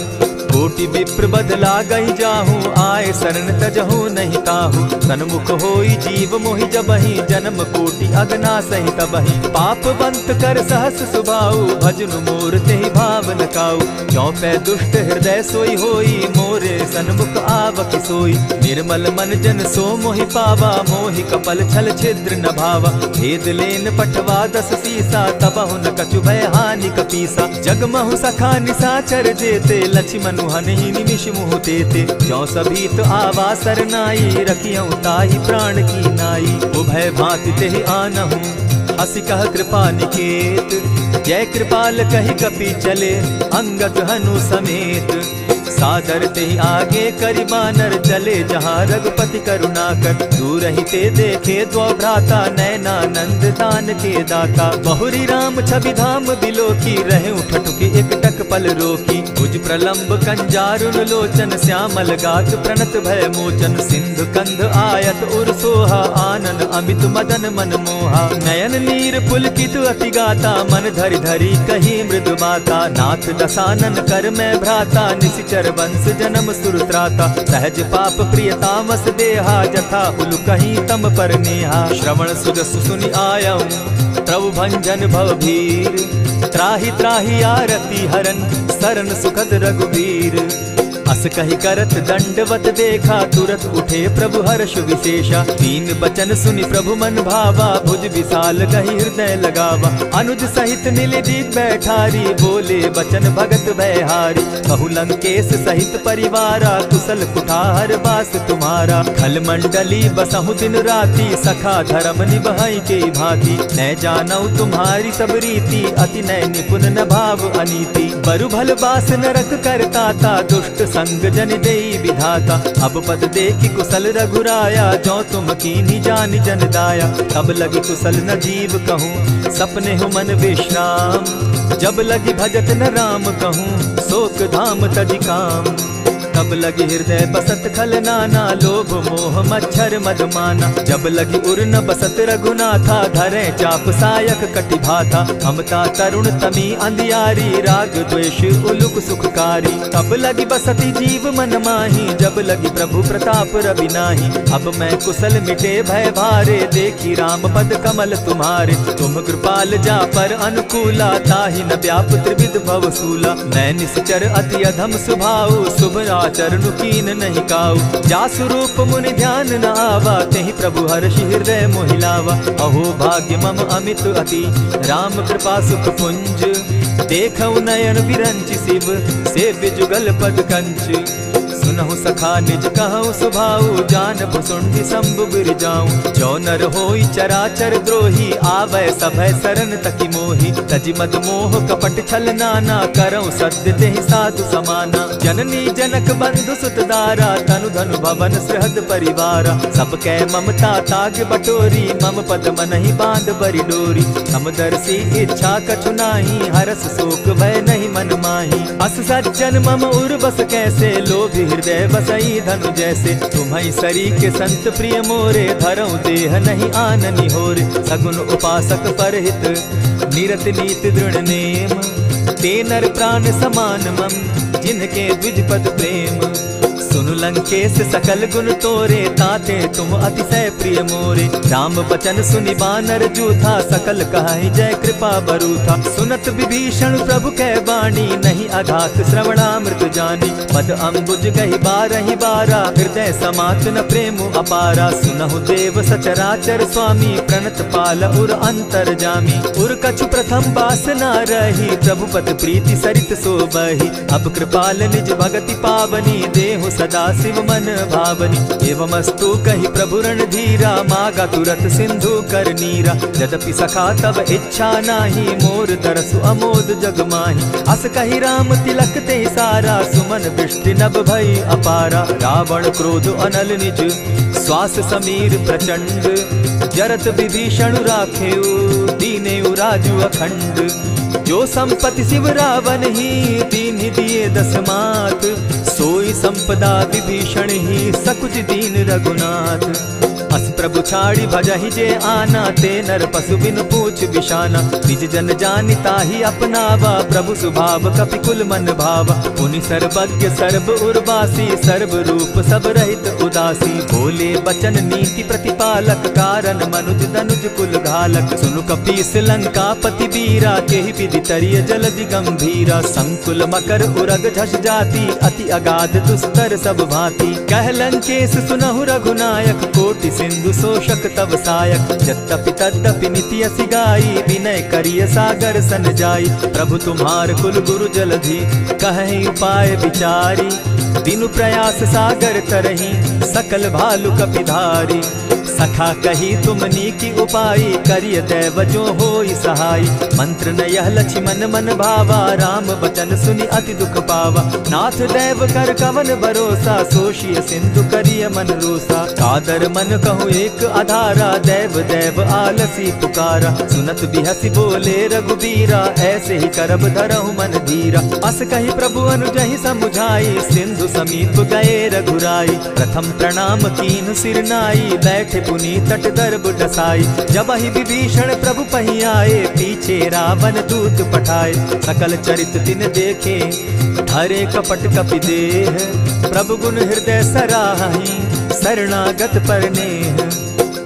कोटि विप्र बदला गई जाहू, आए शरण तजहू नहीं ताहू। सन्मुख होई जीव मोहि जबहि, जन्म कोटि अगना सही तबहि। पाप बंत कर सहस सुभाऊ, भजनु मोर तेहि भाव न काऊ। चौपै दुष्ट हृदय सोई होई, मोरे सन्मुख आवक सोई। निर्मल मन जन सो मोहि पावा, मोहि कपल छल छिद्र न भावा। भेद लेन पटवा 10 सीसा, तबहु न कछु भय हानि कपीसा। जगमहु सखा निसाचर जेते, लक्ष्मण हनहि निमिष मुह तेते। ज्यों सभीत आवा सरनाई, रखियौ ताहि प्राण की नाई। उभय भांति तेहि आनहु, हसी कह कृपा निकेत। जय कृपाल कहि कपि चले, अंगद हनु समेत। सादर तेहि आगे करि बानर, चले जहाँ रघुपति करुणा कर। दूर ही ते देखे द्वौ भ्राता, नैनानंद दान के दाता। बहुरी राम छवि धाम बिलोकी, रहे ठठुकी एक टक पल रोकी। भुज प्रलंब कंजारुन लोचन, श्यामल गात प्रणत भय मोचन। सिंधु कंध आयत उर सोहा, आनन अमित मदन मन मोहा। नयन नीर पुलकित अति गाता, मन धरि धरि कही मृदु बाता। नाथ दसानन कर मैं भ्राता, निशिचर वंश जन्म सुरत्राता। सहज पाप प्रिय तामस देहा, जथा उलु कहीं तम पर नेहा। श्रवण सुजस सुनि आयऊ, प्रभु भंजन भव भीर। त्राहि त्राहि आरती हरन, सरन सुखद रघुवीर। अस कहि करत दंडवत देखा, तुरत उठे प्रभु हर्ष विशेषा। दीन बचन सुनि प्रभु मन भावा, भुज विशाल कहि हृदय लगावा। अनुज सहित नीलदीप बैठारी, बोले बचन भगत भयहारी। कहु लंकेश सहित परिवारा, कुशल कुठार बास तुम्हारा। खल मंडली बसहु दिन राति, सखा धर्म निभाई के भांति। न जानौ तुम्हारी सब रीति, अति नय निपुण न भाव अनीति। बरु भल बास नरक करताता, दुष्ट संग जन देई विधाता। अब पद देखि कुशल रघुराया, जो तुम कीनी जानि जन दाया। तब लगी कुशल न जीव कहूँ, सपने हो मन विश्राम। जब लगी भजत न राम कहूँ, शोक धाम तजि काम। तब लगी हृदय बसत खल नाना, लोभ मोह मच्छर मदमाना। जब लगी उर न बसत रघुनाथा, धरे चाप सायक कटि भाथा। ममता तरुण तमी अंधियारी, राग द्वेष उलुक सुखकारी। तब लगी बसती जीव मन माही, जब लगी प्रभु प्रताप रवि नाही। अब मैं कुशल मिटे भय भारे, देखी राम पद कमल तुम्हारे। तुम कृपाल जा पर अनुकूला, ताहि न व्याप त्रिविध भव सूला। मैं निश्चर अति अधम स्वभाव, शुभ चरणु कीन नहीं काऊ। जासु रूप मुनि ध्यान न आवा, तेहि प्रभु हर्षि हृदय मोहिलावा। अहो भाग्य मम अमित अति, राम कृपा सुख पुंज। देखऊ नयन विरंचि शिव, सेव्य जुगल पद कंच। सुनहु सखा निज कहु सुभाऊ, जानब सुंडि शंभु गिर जाऊं। जो नर होई चराचर द्रोही, आवै सभय सरन तकि मोहि। तजि मद मोह कपट छल नाना, करऊं सत्य तेहि साधु समाना। जननी जनक बंधु सुत दारा, तनु धनु भवन सृहद परिवारा। सब कै ममता ताग बटोरी, मम पद मनहि बांध बरि डोरी। समदर्शी इच्छा कछु नाही, हरस शोक भय नहीं मन माही। अस सज्जन मम उर बस कैसे, लोभी हृदय बसई धनु जैसे। तुम्हारी सरी के संत प्रिय मोरे, धरऊ देह नहीं आननि होरे। सगुन उपासक परहित, निरत नीत दृढ़ नेम। ते नर प्राण समान मम, जिनके द्विज पद प्रेम। सुनु लंकेश सकल गुण तोरे, ताते तुम अतिशय प्रिय मोरे। राम बचन सुनि बानर जूथा, सकल कहाहि जय कृपा बरूथा। सुनत विभीषण प्रभु कै बाणी, नहीं अघात श्रवणामृत जानी। पद अम्बुज गहि बारहि बारा, हृदय समात न प्रेम अपारा। सुनहु देव सचराचर स्वामी, प्रणत पाल उर अंतर जामी। उर कछु प्रथम बासना रही, प्रभु पद प्रीति सरित सोबहि। अब कृपाल निज भगति पावनी, देहु सदा शिव मन भावनी। एवमस्तु कहि प्रभु रणधीरा, मागा तुरत सिंधु कर नीरा। यद्यपि सखा तब इच्छा नाही, मोर तरसु अमोद जग माही। अस कहि राम तिलक ते सारा, सुमन वृष्टि नभ भई अपारा। रावण क्रोध अनल निज, श्वास समीर प्रचंड। जरत विभीषण राखेउ, दीनेउ राजु अखंड। जो संपत्ति शिव रावण ही, दीन दिए 10 मात। सोई संपदा विभीषण ही, सकुच दीन रघुनाथ। अस प्रभु छाड़ी भजहि जे आना, ते नर पशु बिनु पूछ बिशाना। निज जन जानि ताहि अपनावा, प्रभु स्वभाव कपि कुल मन भावा। पुनि सर्वज्ञ सर्व उर्वासी, सर्व रूप सब रहित उदासी। बोले बचन नीति प्रतिपालक, कारण मनुज दनुज कुल घालक। सुनु कपीस लंकापति वीरा, केहि विधि तरिय जलधि गंभीरा। संकुल मकर उरग झष जाति, अति अगाध दुस्तर सब भांति। कह लंकेश सुनहु रघुनायक, कोटि सिंधु शोषक तब सायक। यद्यपि तद्यपि निति असि गाई, विनय करिय सागर सन जाई। प्रभु तुम्हार कुल गुरु जलधि, कहि उपाय विचारी। दिनु प्रयास सागर तरही, सकल भालु कपिधारी। सखा कही तुमनी की उपाय, करिय दैव जो होई सहाय। मंत्र न यह लक्ष्मण मन भावा, राम बचन सुनि अति दुख पावा। नाथ दैव कर कवन भरोसा, सोषिय सिंधु करिय मन रोसा। कादर मन कहूँ एक आधारा, दैव दैव आलसी पुकारा। सुनत बिहसी बोले रघुबीरा, ऐसे ही करब धरहु मन धीरा। अस कही प्रभु अनुजहि समुझाई, सिंधु समीप गए रघुराई। प्रथम प्रणाम कीन सिर नाई, बैठे पुनि तट दर्ब डसाई। जब ही विभीषण प्रभु पही आए, पीछे रावण दूत पठाए। सकल चरित तिन देखे, हरे कपट कपि देह। प्रभु गुण हृदय सराहि, शरणागत पर नेह।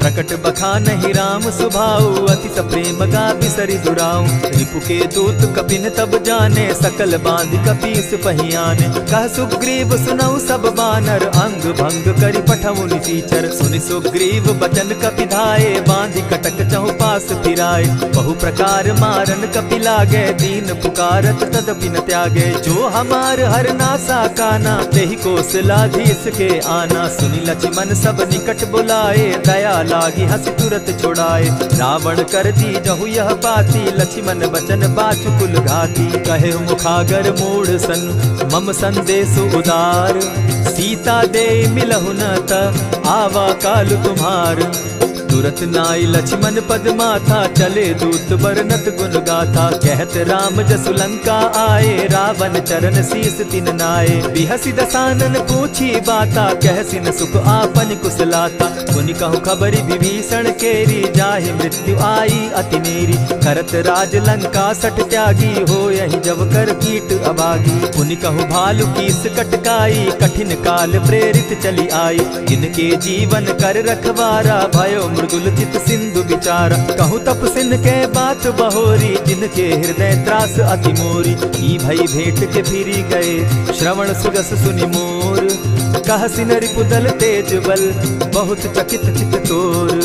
प्रकट बखानहि राम सुभाऊ, अति सप्रेम गा बिसरि दुराऊ। रिपु के दूत कपिन तब जाने, सकल बांधि कपीस पहियाने। कह सुग्रीव सुनऊ सब बानर, अंग भंग करि पठऊ निसीचर। सुनि सुग्रीव बचन कपि धाये, बांधि कटक चहु पास फिराए। बहु प्रकार मारन कपि लागे, दीन पुकारत तदपि न त्यागे। जो हमार हर नासा काना, तेहि कौशलाधीश के आना। सुनि लक्ष्मण सब निकट बुलाए, दया लागी हंसी तुरत छुड़ाए। रावण कर दी जहु यह बाती, लक्ष्मण बचन बाचु कुल घाती। कहे मुखागर मूढ़ सन, मम संदेश उदार। सीता दे मिलहु न त, आवा काल तुम्हार। तुरत नाई लक्ष्मण पद माथा, चले दूत बरनत गुण गाथा। कहत राम जसु लंका आए, रावण चरण शीस तिन नाये। बिहसी दसानन पूछी बाता, कहसी न सुख आपन कुशलाता। सुनि कहु खबरी विभीषण केरी, जाहि मृत्यु आई अति नेरी। करत राज लंका सठ त्यागी, हो यही जब कर कीट अभागी। पुनि कहु भालु कीस कटकाई, कठिन काल प्रेरित चली आई। जिनके जीवन कर रखवारा, भयो मृदुल चित सिंधु विचारा। कहु तप सिन के बात बहोरी, जिनके हृदय त्रास अति मोरी। ई भई भेंट के फिरी गए, श्रवण सुजस सुनि मोर। कह सिन रिपुदल तेज बल, बहुत चकित चित तोर।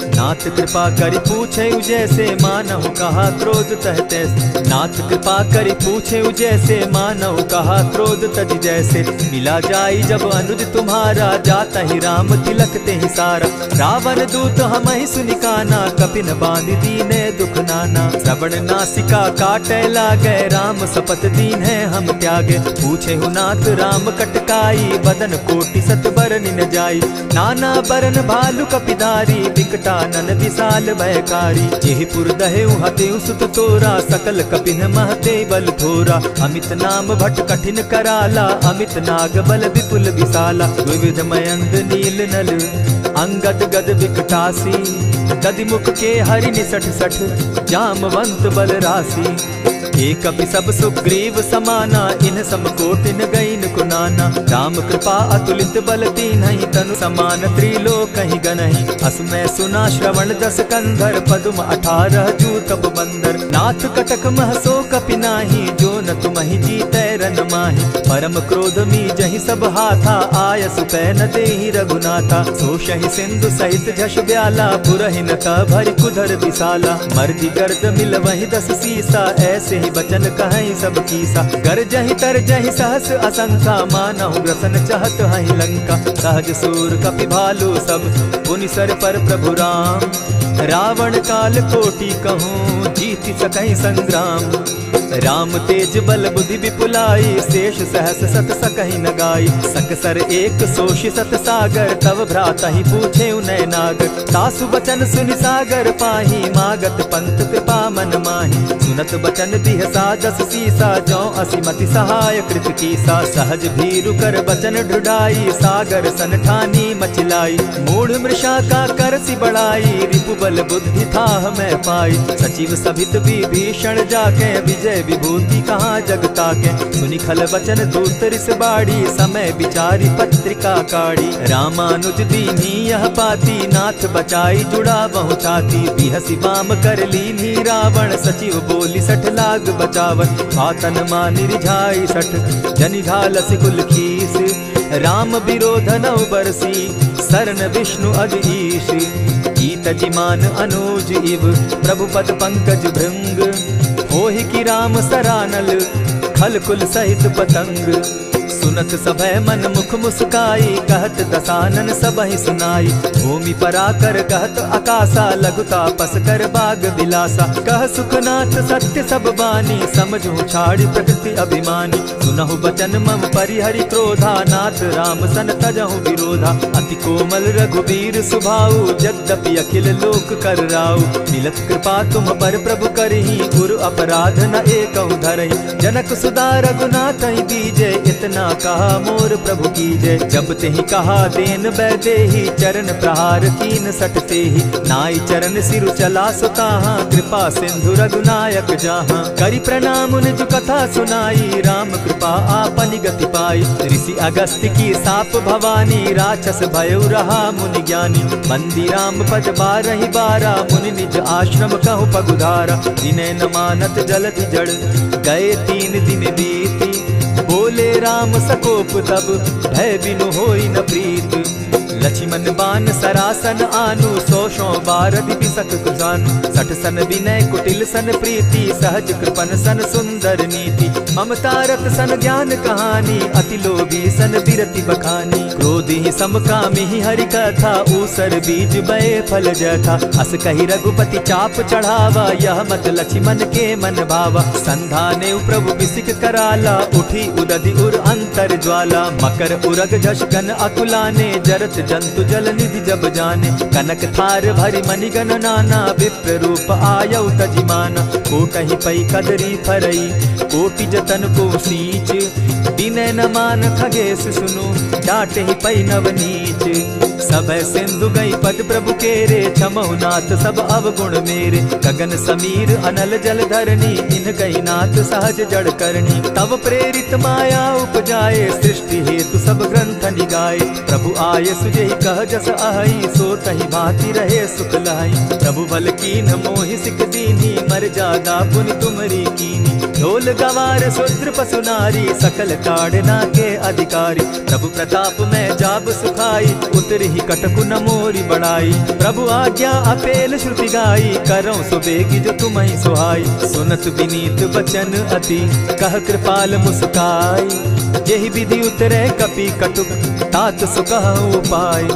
नाथ कृपा करि पूछे जैसे, मानहु कहा क्रोध तह तैसे। नाथ कृपा करि पूछे जैसे, मानहु कहा क्रोध तज जैसे। मिला जाई जब अनुज तुम्हारा, जाता ही राम तिलक ते ही सारा। रावण दूत हम ही सुनिकाना, कपिन बांध दीने दुख नाना। श्रवण नासिका काटे लागे, राम सपत दीन है हम त्यागे। पूछे हु नाथ राम कटकाई, बदन कोटि सत बरन न जाई। नाना बरन भालु कपिधारी, विकटा नन विशाल भयकारी। जेहि पुर दहेउ हतेउ सुत तोरा, सकल कपिन महते बल थोरा। अमित नाम भट कठिन कराला, अमित नाग बल विपुल विशाला। विविध मयंग नील नल, अंगद गद विकटासी। गदिमुख के हरि निसठ सठ, जामवंत बल राशि। एक कपि सब सुग्रीव समाना, इन समकोटिन गईन कुनाना। राम कृपा अतुलित बल दीन्हि, तनु समान त्रिलोक ही गनहि। अस मैं सुना श्रवण दस कंधर, पदुम 18 जूतब बंदर। नाथ कटक महसो कपि नाही, जो न तुमहि जीतै रन माहि। परम क्रोध मी जहि सब हाथा, आय सुपै न देहि रघुनाथा। सोषहि सिंधु सहित झष ब्याला, पुरहि न त भरि कुधर विशाला। मर्दि गर्द मिल वहि 10 सीसा, ऐसे बचन कहीं सब कीसा। कर जहि तर जहि सहस असंख्या, मानहु ग्रसन चाहत हहि लंका। सहज सूर कपि भालु सब, पुनि सर पर प्रभु राम। रावण काल कोटि कहूँ, जीति सकहि संग्राम। राम तेज बल बुद्धि विपुलाई, शेष सहस सत सकहि न गाई। सकसर एक सोषि सत सागर, तव भ्राता ही पूछे उनय नागर। तासु बचन सुनि सागर पाही, मागत पंत कृपा मन माही। सुनत बचन बिहसा जस सीसा, जौ असिमति सहाय कृत कीसा। सहज भीरु कर बचन ढुढ़ाई, सागर सन ठानी मचिलाई। मूढ़ मृषा का कर सी बढ़ाई, रिपु बल बुद्धि थाह मैं पाई। सचिव सभित विभीषण जाके, विजय विभूति कहाँ जगता के। सुनि खल बचन दूत रिस बाड़ी, समय विचारी पत्रिका काढ़ी। रामानुज दीनी यह पाती, नाथ बचाई जुड़ा बहु छाती। बिहसी बाम कर लीनी रावण, सचिव बोली सठ लाग बचावन। आतन मानि रिझाई सठ, जनि ढालसि कुल खीस। राम विरोध नौ बरसी, सरन विष्णु अग ईश। ईत जिमान अनुज इव, प्रभु पद पंकज भृंग। होहि की राम सरानल, खल कुल सहित पतंग। सुनत सभय मन मुख मुस्काई, कहत दसानन सबहि सुनाई। भूमि पराकर कहत आकाशा, लघु तापस कर बाग बिलासा। कह सुखनाथ सत्य सब बानी, समझू छाड़ी प्रकृति अभिमानी। सुनहु बचन मम परिहरि क्रोधा, नाथ राम सन तजहु विरोधा। अति कोमल रघुबीर सुभाऊ, यद्यपि अखिल लोक कर राऊ। मिलत कृपा तुम पर प्रभु करही, गुरु अपराध न एकहु धरहि। जनक सुधा रघुनाथ ही दीजे, इतना कहा मोर प्रभु की जय। जब तेहि कहा देन बैदेही, चरण प्रहार कीन सटते ही। नाई चरण सिरु चला सुताहा, कृपा सिंधु रघुनायक जाहा। करि प्रणाम निज कथा सुनाई, राम कृपा आपनि गति पाई। ऋषि अगस्त्य की साप भवानी, राक्षस भयउ रहा मुनि ज्ञानी। बंदी राम पद बारहि बारा, मुनि निज आश्रम कहु पगुधारा। विनय न मानत जलधि जड़, गए 3 दिन बीती। बोले राम सकोप तब, भय बिनु होई न प्रीत। लक्ष्मण बान सरासन आनु, 100 बार दिपिसक कुजानु। 60 सन विनय कुटिल सन प्रीति, सहज कृपन सन सुंदर नीति। ममता रत सन ज्ञान कहानी, अति लोभी सन बिरति बखानी। क्रोधी समकामी हरि कथा, ऊसर बीज बये फल जथा। अस कही रघुपति चाप चढ़ावा, यह मत लक्ष्मण के मन भावा। संधाने प्रभु बिसिक कराला, उठी उदधि उर अंतर ज्वाला। मकर उरग झषगन अकुलाने, जरत जंतु जल निधि जब जाने। कनक थार भरि मणिगण नाना, विप्र रूप आयउ तजिमाना। कोटहि पै कदरी फरई, कोटि जतन को सींच। विनय न मान खगेश सुनु, डांटहि पै नवनीच। सभय सिंधु गई पद प्रभु केरे, क्षमहु नाथ सब अवगुण मेरे। गगन समीर अनल जल धरनी, इन गई नाथ सहज जड़ करनी। तब प्रेरित माया उपजाए, सृष्टि हेतु सब ग्रंथ निगाए। प्रभु आय सुजेहि कह जस अहई, सो तहि भांति रहे सुख लहई। प्रभु बल कीन मोहि सिख दीनी, मर्यादा पुनि तुमरी कीनी। ढोल गवार शूद्र पशु नारी, सकल ताड़ना के अधिकारी। प्रभु प्रताप में जाब सुखाई, उतरि कटकु न मोरी बढ़ाई। प्रभु आज्ञा अपेल श्रुति गाई, करौ सो बेगी जो तुम्हि सुहाई। सुनत विनीत बचन अति, कह कृपाल मुस्काई। जेहि विधि उतरे कपि कटुक, तात सो कहु उपाय।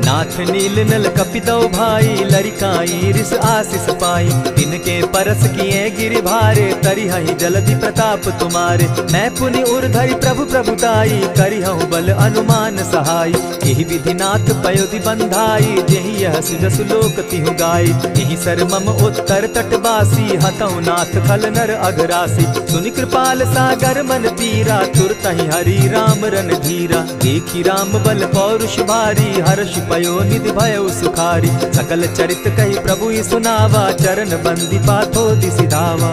नाथ नील नल कपितौ भाई, लरिकाई रिस आशीष पाई। तिनके परस किए गिरि भारे, तरिहहि जलधि प्रताप तुम्हारे। मैं पुनि उर्धरि प्रभु प्रभुताई, करिहउ बल अनुमान सहाय। एहि विधि नाथ पयोधि बंधाई, जेहि यह सुजसु लोक तिहु गाई। एहि सर मम उत्तर तटवासी, हतौ नाथ खल नर अघरासी। सुनि कृपाल सागर मन पीरा, तुरतहि हरि राम रन धीरा। देखि राम बल पौरुष भारी, हर्ष पयो निधि भयउ सुखारी। सकल चरित कही प्रभु ही सुनावा, चरण बंदी पाथो दिसि धावा।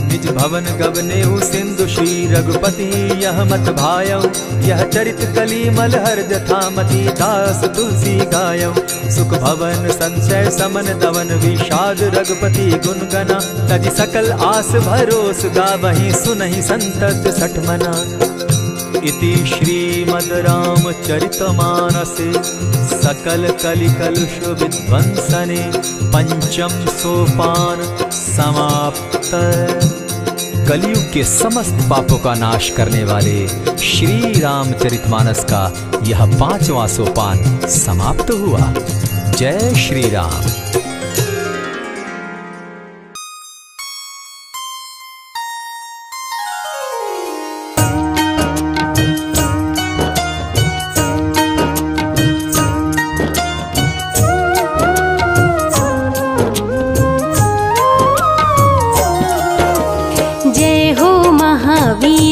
निज भवन गवनेउ सिंधु श्री रघुपति, यह मत भायउ। यह चरित कली मलहर जथामति, दास तुलसी गायउ। सुख भवन संशय समन दवन, विषाद रघुपति गुण गना। तजि सकल आस भरोस, गावहि सुनहि संतत सठ मना। इति श्रीमद् रामचरितमानसे, सकल कलिकलुष विध्वंसने। पंचम सोपान समाप्त। कलयुग के समस्त पापों का नाश करने वाले श्री रामचरितमानस का यह 5वां सोपान समाप्त हुआ। जय श्री राम।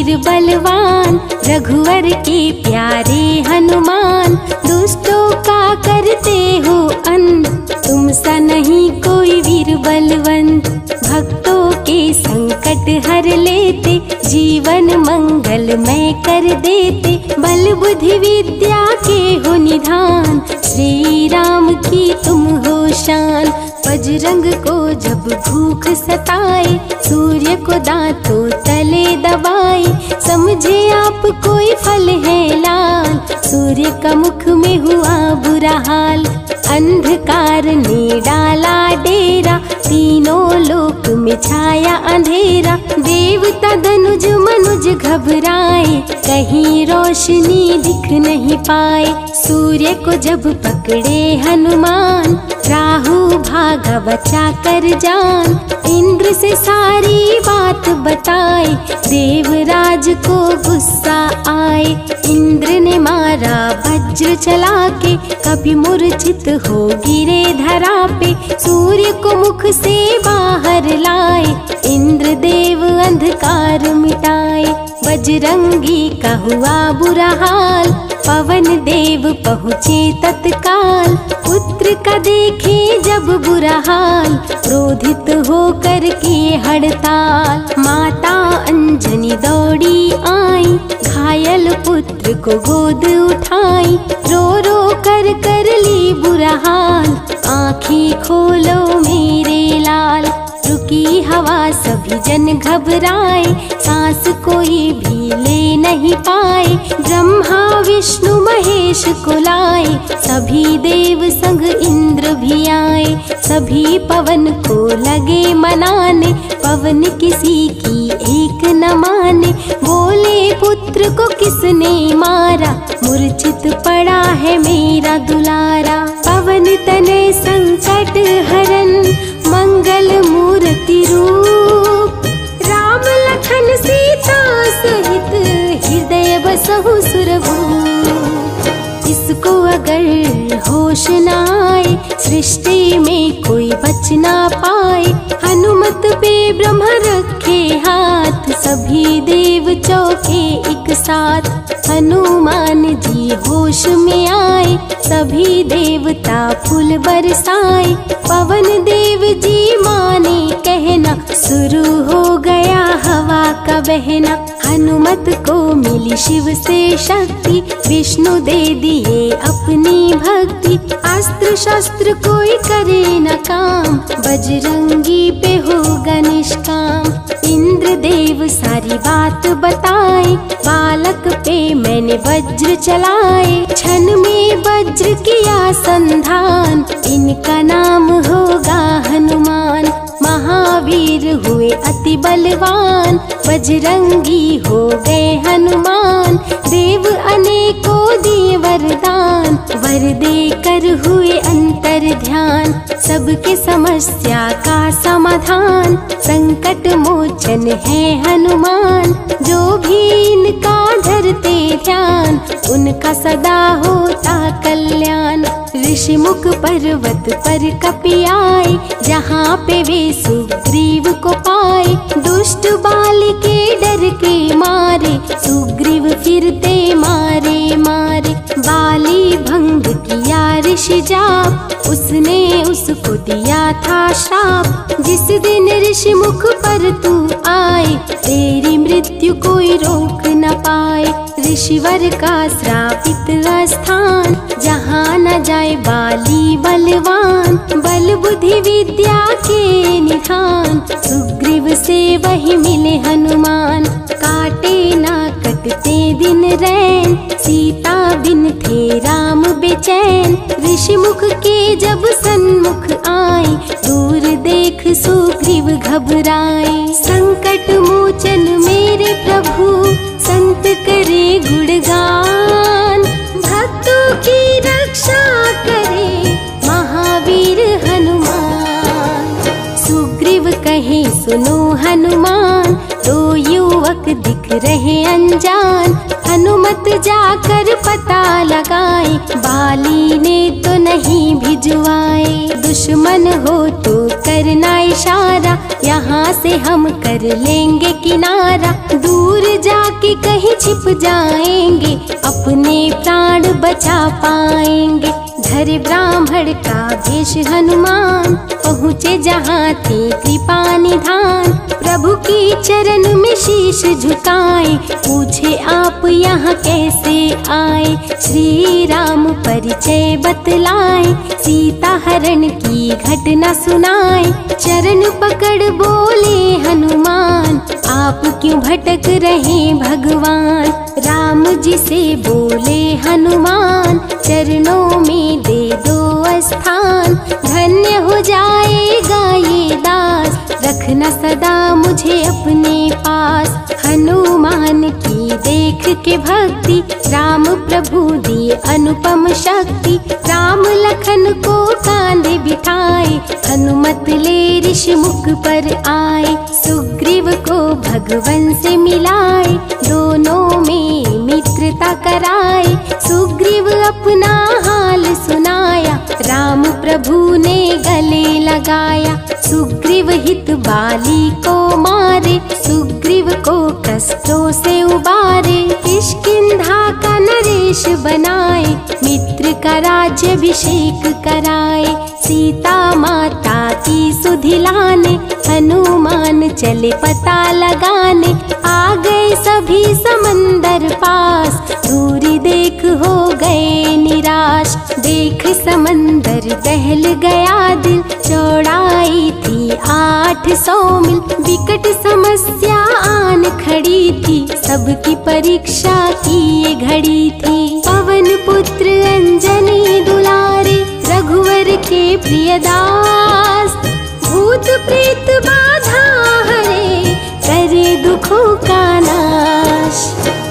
वीर बलवान, रघुवर के प्यारे हनुमान। दुष्टों का करते हो अंत, तुम सा नहीं कोई वीर बलवंत। भक्तों के संकट हर लेते, जीवन मंगलमय कर देते। बल बुद्धि विद्या के हो निधान, श्री राम की तुम हो शान। बजरंग को जब भूख सताए, सूर्य को दांतों तले दबाए। समझे आप कोई फल है लाल, सूर्य का मुख में हुआ बुरा हाल। अंधकार ने डाला डेरा, तीनों लोक में छाया अंधेरा। देवता धनुज मनुज घबराए, कहीं रोशनी दिख नहीं पाए। सूर्य को जब पकड़े हनुमान, राहु भागा बचा कर जान। इंद्र से सारी बात बताए, देवराज को गुस्सा आए। इंद्र ने मारा वज्र चला के, कभी मूर्छित हो गिरे धरा पे। सूर्य को मुख से बाहर लाए, इंद्र देव अंधकार मिटाए। बजरंगी का हुआ बुरा हाल, पवन देव पहुँचे तत्काल। पुत्र का देखे जब बुरा हाल, क्रोधित होकर किए हड़ताल। माता अंजनी दौड़ी आई, घायल पुत्र को गोद उठाई। रो रो कर ली बुरा हाल, आँखें खोलो मेरे लाल। रुकी हवा सभी जन घबराए, सांस कोई भी ले नहीं पाए। ब्रह्मा विष्णु महेश को लाए, सभी देव संग इंद्र भी आए। सभी पवन को लगे मनाने, पवन किसी की एक न माने। बोले पुत्र को किसने मारा, मूर्छित पड़ा है मेरा दुलारा। पवन तनय संकट हरन, मंगल मूर्ति रूप। राम लखन सीता सहित, हृदय बसहु सुरभूप। इसको अगर होश न आए, सृष्टि में कोई बच ना पाए। हनुमत पे ब्रह्म रखे हाथ, सभी देव चौके एक साथ। हनुमान जी होश में आए, सभी देवता फूल बरसाए। पवन देव जी माने कहना, शुरू हो गया हवा का बहना। हनुमत को मिली शिव से शक्ति, विष्णु दे दिए अपनी भक्ति। अस्त्र शस्त्र कोई करे न काम, बजरंगी पे होगा निष्काम। इंद्र देव सारी बात बताए, बालक पे मैंने वज्र चलाए। क्षण में वज्र किया संधान, इनका नाम होगा हनुमान। महावीर हुए अति बलवान, बजरंगी हो गए हनुमान। देव अनेकों दिए वरदान, वर देकर हुए अंतर ध्यान। सबके समस्या का समाधान, संकट मोचन है हनुमान। जो भी इनका धरते ध्यान, उनका सदा होता कल्याण। ऋषिमुख पर्वत पर कपि आए, जहाँ पे वे सुग्रीव को पाए। दुष्ट बाल के डर के मारे, सुग्रीव फिरते मारे मारे। बाली भंग किया ऋषि जाप, उसने उसको दिया था श्राप। जिस दिन ऋषि मुख पर तू आए, तेरी मृत्यु कोई रोक न पाए। ऋषिवर का श्रापित स्थान, जहाँ न जाए बाली बलवान। बल बुद्धि विद्या के निधान, सुग्रीव से वही मिले हनुमान। काटे ना कटते दिन रैन, सीता बिन थे राम बेचैन। ऋषि मुख के जब सन्मुख आए, दूर देख सुग्रीव घबराए। संकट मोचन मेरे प्रभु, संत करे गुणगान। भक्तों की रक्षा करे महावीर हनुमान। सुग्रीव कहे सुनो हनुमान, दो युवक दिख रहे अनजान। हनुमत जाकर पता लगाए, बाली ने तो नहीं भिजवाए। दुश्मन हो तो करना इशारा, यहाँ से हम कर लेंगे किनारा। दूर जाके कहीं छिप जाएंगे, अपने प्राण बचा पाएंगे। धरे ब्राह्मण का भेष हनुमान, पहुँचे जहाँ थे कृपा निधान। प्रभु की चरण में शीश झुकाए, पूछे आप यहाँ कैसे आए। श्री राम परिचय बतलाए, सीता हरण की घटना सुनाए। चरण पकड़ बोले हनुमान, आप क्यों भटक रहे भगवान। राम जी से बोले हनुमान, चरणों में दे दो स्थान। धन्य हो जाएगा ये दास, रखना सदा मुझे अपने पास। हनुमान की देख के भक्ति, राम प्रभु दिए अनुपम शक्ति। राम लखन को कांधे बिठाए, हनुमत ले ऋषि मुख पर आए। सुग्रीव को भगवन से मिलाए, दोनों में मित्रता कराए। सुग्रीव अपना हाल सुनाया, राम प्रभु ने गले लगाया। सुग्रीव हित बाली को मारे, सुग्रीव को कष्टों से उबारे। किष्किंधा का नरेश बनाए, मित्र का राज्याभिषेक कराए। सीता माता की सुधि लाने, हनुमान चले पता लगाने। आ गए सभी समंदर पास, दूरी देख हो गए निराश। देख समंदर दहल गया दिल, चौड़ाई थी 800 मील। विकट समस्या आन खड़ी थी, सबकी परीक्षा की ये घड़ी थी। पवन पुत्र अंजनी दुलारे, रघुवर के प्रिय दास। भूत प्रेत बाधा हरे, करे दुखों का नाश।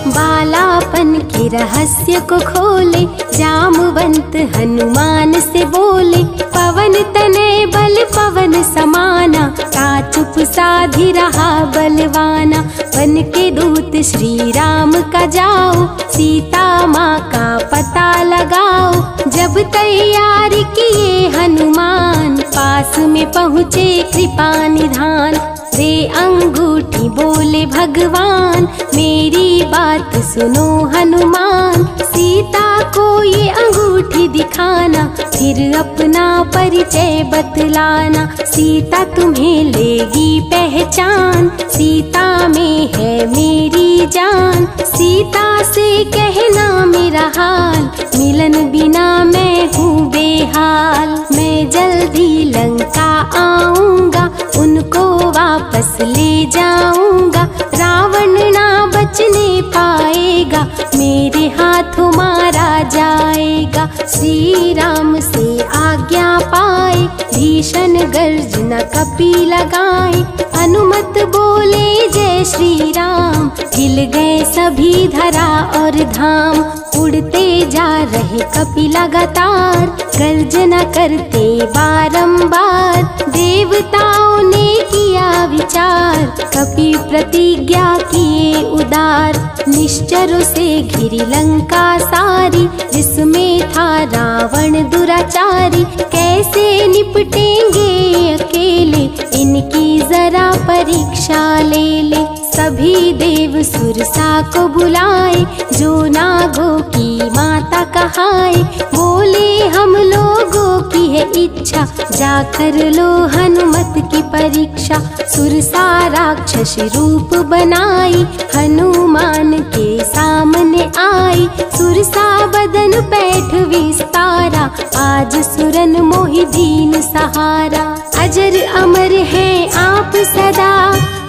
बालापन के रहस्य को खोले, जामवंत हनुमान से बोले। पवन तनय बल पवन समाना, ता चुप साधी रहा बलवाना। बन के दूत श्री राम का जाओ, सीता माँ का पता लगाओ। जब तैयारी किए हनुमान, पास में पहुँचे कृपा निधान। रे अंगूठी बोले भगवान, मेरी बात सुनो हनुमान। सीता को ये अंगूठी दिखाना, फिर अपना परिचय बतलाना। सीता तुम्हें लेगी पहचान, सीता में है मेरी जान। सीता से कहना मेरा हाल, मिलन बिना मैं हूँ बेहाल। मैं जल्दी लंका आऊँगा, उनको वापस ले जाऊंगा। रावण ना बचने पाएगा, मेरे हाथों मारा जाएगा। श्री राम से आज्ञा पाए, भीषण गर्जना कपि लगाए। अनुमत बोले जय श्री राम, हिल गए सभी धरा और धाम। उड़ते जा रहे कपि लगातार, गर्जना करते बारंबार। देवताओं ने किया विचार, कपि प्रतिज्ञा किए उदार। निश्चरों से घिरी लंका सारी, जिसमें था रावण दुराचारी। कैसे निपटेंगे अकेले, इनकी जरा परीक्षा ले ले। सभी देव सुरसा को बुलाए, जो नागों की माता कहाए। बोले हम लोगों की है इच्छा, जाकर लो हनुमत की परीक्षा। सुरसा राक्षस रूप बनाई, हनुमान के सामने आई। सुरसा बदन पैठ विस्तारा, आज सुरन मोहि दीन सहारा। अजर अमर है आप सदा,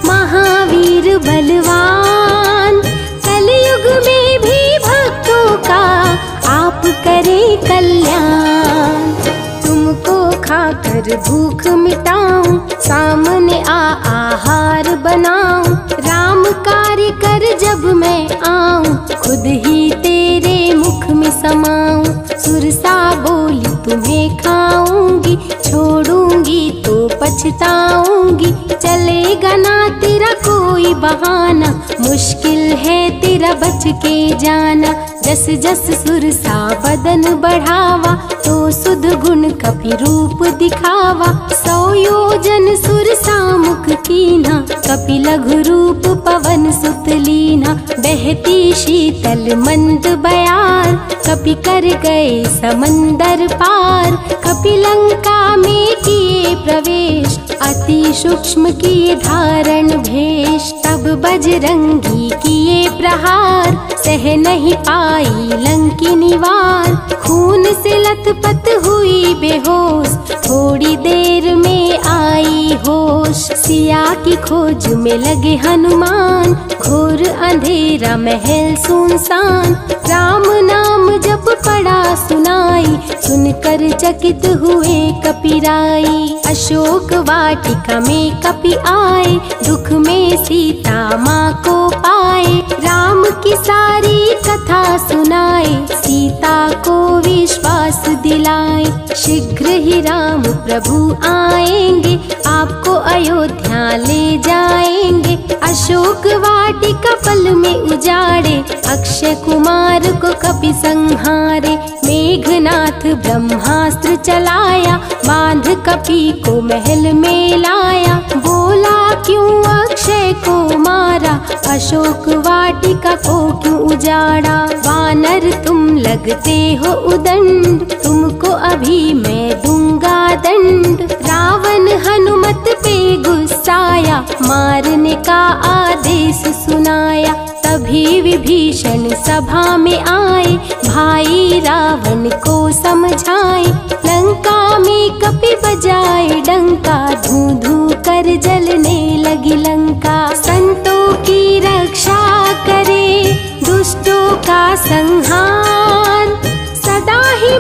महावीर बलवान। कलयुग में भी भक्तों का आप करें कल्याण। तुमको खाकर भूख मिटाऊं, सामने आहार बनाऊं। राम कार्य कर जब मैं आऊं, खुद ही तेरे मुख में समाऊं। सुरसा बोली तुम्हें खाऊंगी, छोड़ूंगी तो पछताऊंगी। चलेगा ना तेरा कोई बहाना, मुश्किल है तेरा बच के जाना। जस जस सुरसा बदन बढ़ावा, तो सुध गुण कपि रूप दिखावा। 100 योजन सुरसा मुख कीन्हा, कपि लघु रूप पवन सुत लीन्हा। बहती शीतल मंद बयार, कपि कर गए समंदर पार। कपि लंका में किए प्रवेश, अति सूक्ष्म किए धारण भेष। तब बजरंगी किए प्रहार, सह नहीं पाई लंकिनी वार। खून से लथपथ हुई बेहोश, थोड़ी देर में आई होश। सिया की खोज में लगे हनुमान, घोर अंधेरा महल सुनसान। राम नाम जब पड़ा सुनाई, सुनकर चकित हुए कपिराई। अशोक वाटिका में कपि आए, दुख में सीता माँ को पाए। राम की सारी कथा सुनाए, सीता को विश्वास दिलाए। शीघ्र ही राम प्रभु आएंगे, आपको अयोध्या ले जाएंगे। अशोक वाटिका पल में उजाड़े, अक्षय कुमार को कपि संहारे। मेघनाथ ब्रह्मास्त्र चलाया, बांध कपि को महल में लाया। बोला क्यों अक्षय को मारा, अशोक वाटिका को क्यों उजाड़ा। वानर तुम लगते हो उदंड, तुमको अभी मैं दूंगा दंड। रावण हनुमत पे गुस्साया, मारने का आदेश सुनाया। तभी विभीषण सभा में आए, भाई रावण को समझाए। लंका में कपि बजाए डंका, धू धू कर जलने लगी लंका। संतों की रक्षा करे, दुष्टों का संहार, सदा ही